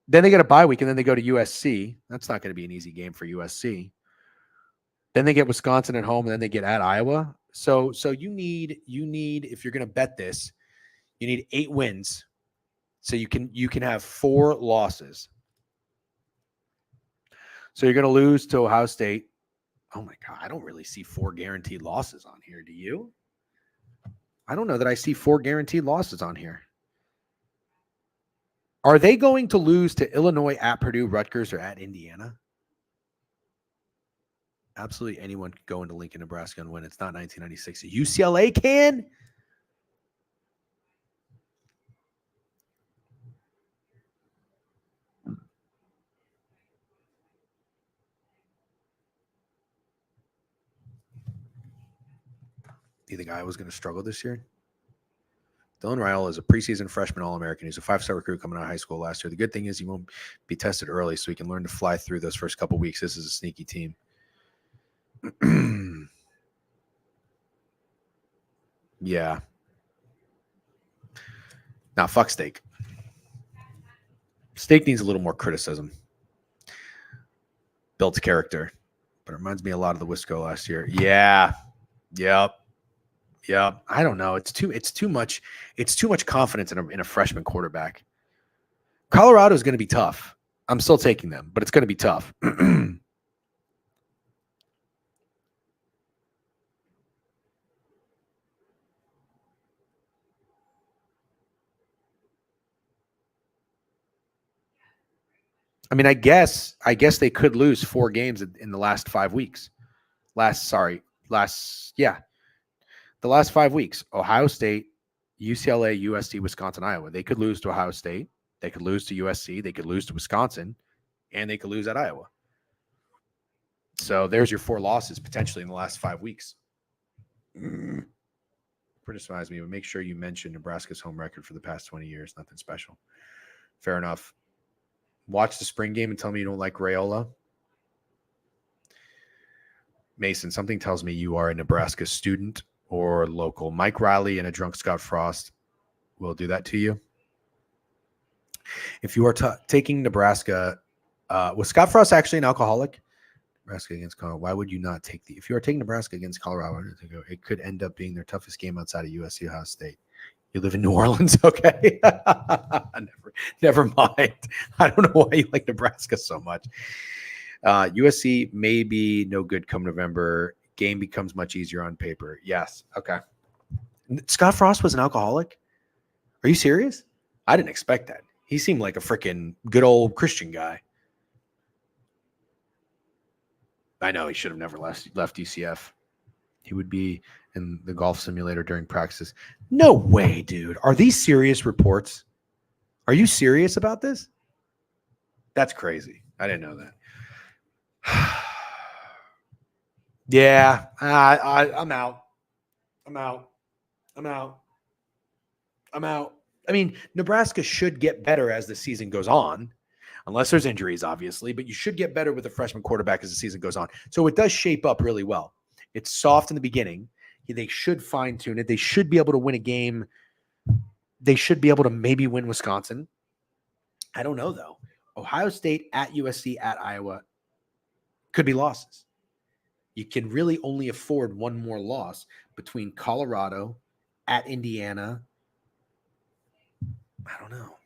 S1: Then they get a bye week, and then they go to USC. That's not going to be an easy game for USC. Then they get Wisconsin at home, and then they get at Iowa. So you need if you're going to bet this, you need 8 wins. So you can have 4 losses. So you're going to lose to Ohio State. Oh my God, I don't really see 4 guaranteed losses on here. Do you? I don't know that I see 4 guaranteed losses on here. Are they going to lose to Illinois, at Purdue, Rutgers, or at Indiana? Absolutely anyone could go into Lincoln, Nebraska and win. It's not 1996. UCLA can? Do you think Iowa's going to struggle this year? Dylan Ryle is a preseason freshman All-American. He's a 5-star recruit coming out of high school last year. The good thing is he won't be tested early, so he can learn to fly through those first couple weeks. This is a sneaky team. Yeah. Now, fuck Steak. Steak needs a little more criticism. Built character. But it reminds me a lot of the Wisco last year. Yeah. Yep. I don't know. It's too much confidence in a freshman quarterback. Colorado is going to be tough. I'm still taking them, but it's going to be tough. I mean, I guess they could lose 4 games in the last 5 weeks. The last 5 weeks. Ohio State, UCLA, USC, Wisconsin, Iowa. They could lose to Ohio State. They could lose to USC. They could lose to Wisconsin. And they could lose at Iowa. So there's your 4 losses potentially in the last 5 weeks. Criticize me, but make sure you mention Nebraska's home record for the past 20 years. Nothing special. Fair enough. Watch the spring game and tell me you don't like Raiola. Mason, something tells me you are a Nebraska student or local. Mike Riley and a drunk Scott Frost will do that to you. If you are taking Nebraska, was Scott Frost actually an alcoholic? Nebraska against Colorado. Why would you not take if you are taking Nebraska against Colorado, it could end up being their toughest game outside of USC Ohio State. You live in New Orleans, okay? Never mind. I don't know why you like Nebraska so much. USC may be no good come November. Game becomes much easier on paper. Yes. Okay. Scott Frost was an alcoholic? Are you serious? I didn't expect that. He seemed like a freaking good old Christian guy. I know he should have never left UCF. He would be in the golf simulator during practices. No way, dude. Are these serious reports? Are you serious about this? That's crazy. I didn't know that. Yeah, I'm out. I'm out. I mean, Nebraska should get better as the season goes on, unless there's injuries, obviously, but you should get better with a freshman quarterback as the season goes on. So it does shape up really well. It's soft in the beginning. They should fine-tune it. They should be able to win a game. They should be able to maybe win Wisconsin. I don't know, though. Ohio State, at USC, at Iowa could be losses. You can really only afford one more loss between Colorado, at Indiana. I don't know.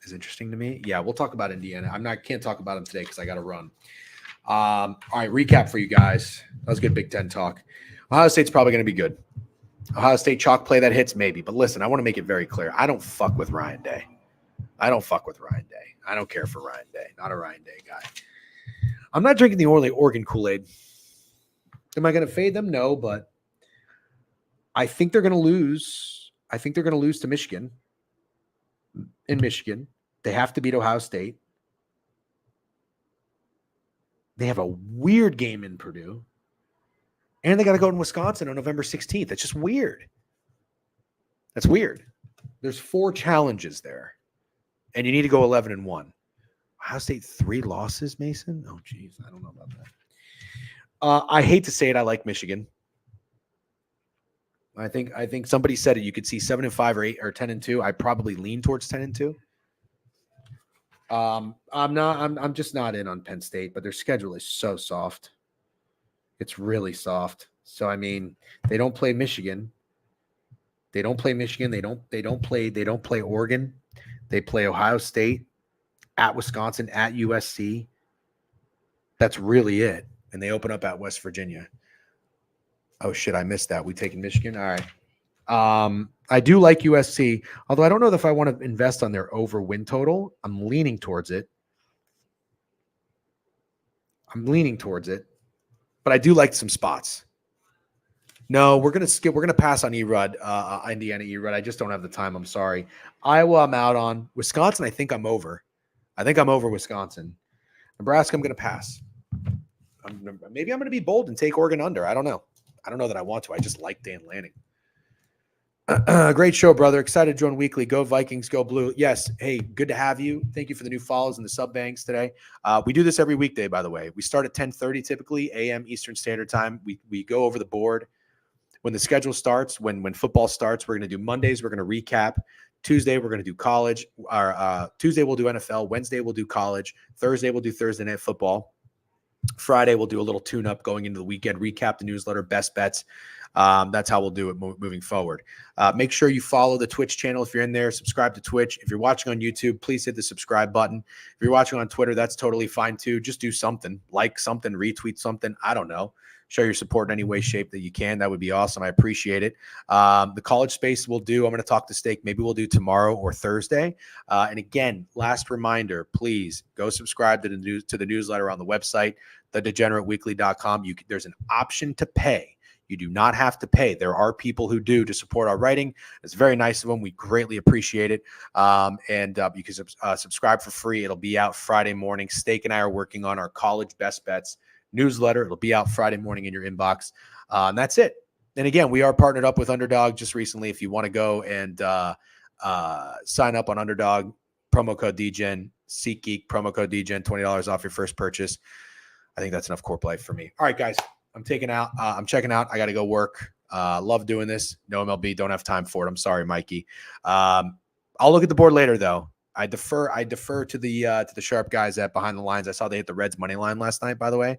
S1: Is interesting to me. Yeah, we'll talk about Indiana. Can't talk about them today because I got to run. All right, recap for you guys. That was good Big Ten talk. Ohio State's probably going to be good. Ohio State chalk play that hits, maybe. But listen, I want to make it very clear. I don't fuck with Ryan Day. I don't care for Ryan Day. Not a Ryan Day guy. I'm not drinking the Oregon Kool-Aid. Am I going to fade them? No, but I think they're going to lose. I think they're going to lose to Michigan. In Michigan, they have to beat Ohio State. They have a weird game in Purdue. And they got to go in Wisconsin on November 16th. That's just weird. That's weird. There's 4 challenges there. And you need to go 11-1. Ohio State 3 losses, Mason? Oh, geez. I don't know about that. I hate to say it. I like Michigan. I think somebody said it. You could see 7-5 or 8 or 10-2. I probably lean towards 10-2. I'm just not in on Penn State, but their schedule is so soft. It's really soft. So I mean, they don't play Michigan. They don't play Michigan. They don't play Oregon. They play Ohio State, at Wisconsin, at USC. That's really it. And they open up at West Virginia. Oh shit, I missed that. We taking Michigan? All right. I do like USC, although I don't know if I want to invest on their over win total. I'm leaning towards it. But I do like some spots. No, we're gonna skip. We're gonna pass on Erud, Indiana Erud. I just don't have the time. I'm sorry. Iowa, I'm out on. Wisconsin, I think I'm over. Wisconsin. Nebraska, I'm gonna pass. Maybe I'm gonna be bold and take Oregon under. I don't know. I don't know that I want to. I just like Dan Lanning. Great show, brother. Excited to join weekly. Go Vikings, go blue. Yes. Hey, good to have you. Thank you for the new follows and the sub banks today. We do this every weekday, by the way. We start at 10:30 typically a.m. Eastern Standard Time. We go over the board. When the schedule starts, when football starts, we're going to do Mondays. We're going to recap. Tuesday, we're going to do college. Tuesday, we'll do NFL. Wednesday, we'll do college. Thursday, we'll do Thursday Night Football. Friday, we'll do a little tune-up going into the weekend, recap the newsletter, best bets. That's how we'll do it moving forward. Make sure you follow the Twitch channel if you're in there. Subscribe to Twitch. If you're watching on YouTube, please hit the subscribe button. If you're watching on Twitter, that's totally fine too. Just do something. Like something, retweet something. I don't know. Show your support in any way, shape that you can. That would be awesome. I appreciate it. The college space we'll do. I'm going to talk to Steak. Maybe we'll do tomorrow or Thursday. And again, last reminder, please go subscribe to the newsletter on the website, thedegenerateweekly.com. There's an option to pay. You do not have to pay. There are people who do to support our writing. It's very nice of them. We greatly appreciate it. And you can subscribe for free. It'll be out Friday morning. Steak and I are working on our college best bets newsletter. It'll be out Friday morning in your inbox. And that's it. And again, we are partnered up with Underdog just recently. If you want to go and sign up on Underdog, promo code DGen, SeatGeek, promo code DGen, $20 off your first purchase. I think that's enough Corp Life for me. All right, guys, I'm checking out. I got to go work. Love doing this. No MLB. Don't have time for it. I'm sorry, Mikey. I'll look at the board later, though. I defer to the sharp guys at Behind the Lines. I saw they hit the Reds money line last night, by the way.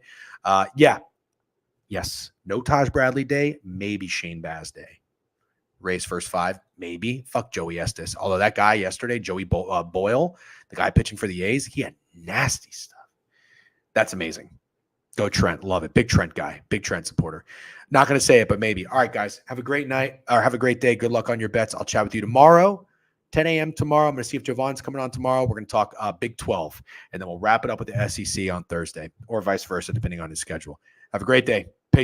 S1: Yes. No Taj Bradley day, maybe Shane Baz day. Rays first 5, maybe. Fuck Joey Estes. Although that guy yesterday, Joey Boyle, the guy pitching for the A's, he had nasty stuff. That's amazing. Go Trent. Love it. Big Trent guy. Big Trent supporter. Not going to say it, but maybe. All right, guys. Have a great night or have a great day. Good luck on your bets. I'll chat with you tomorrow. 10 a.m. tomorrow. I'm going to see if Javon's coming on tomorrow. We're going to talk Big 12, and then we'll wrap it up with the SEC on Thursday or vice versa, depending on his schedule. Have a great day.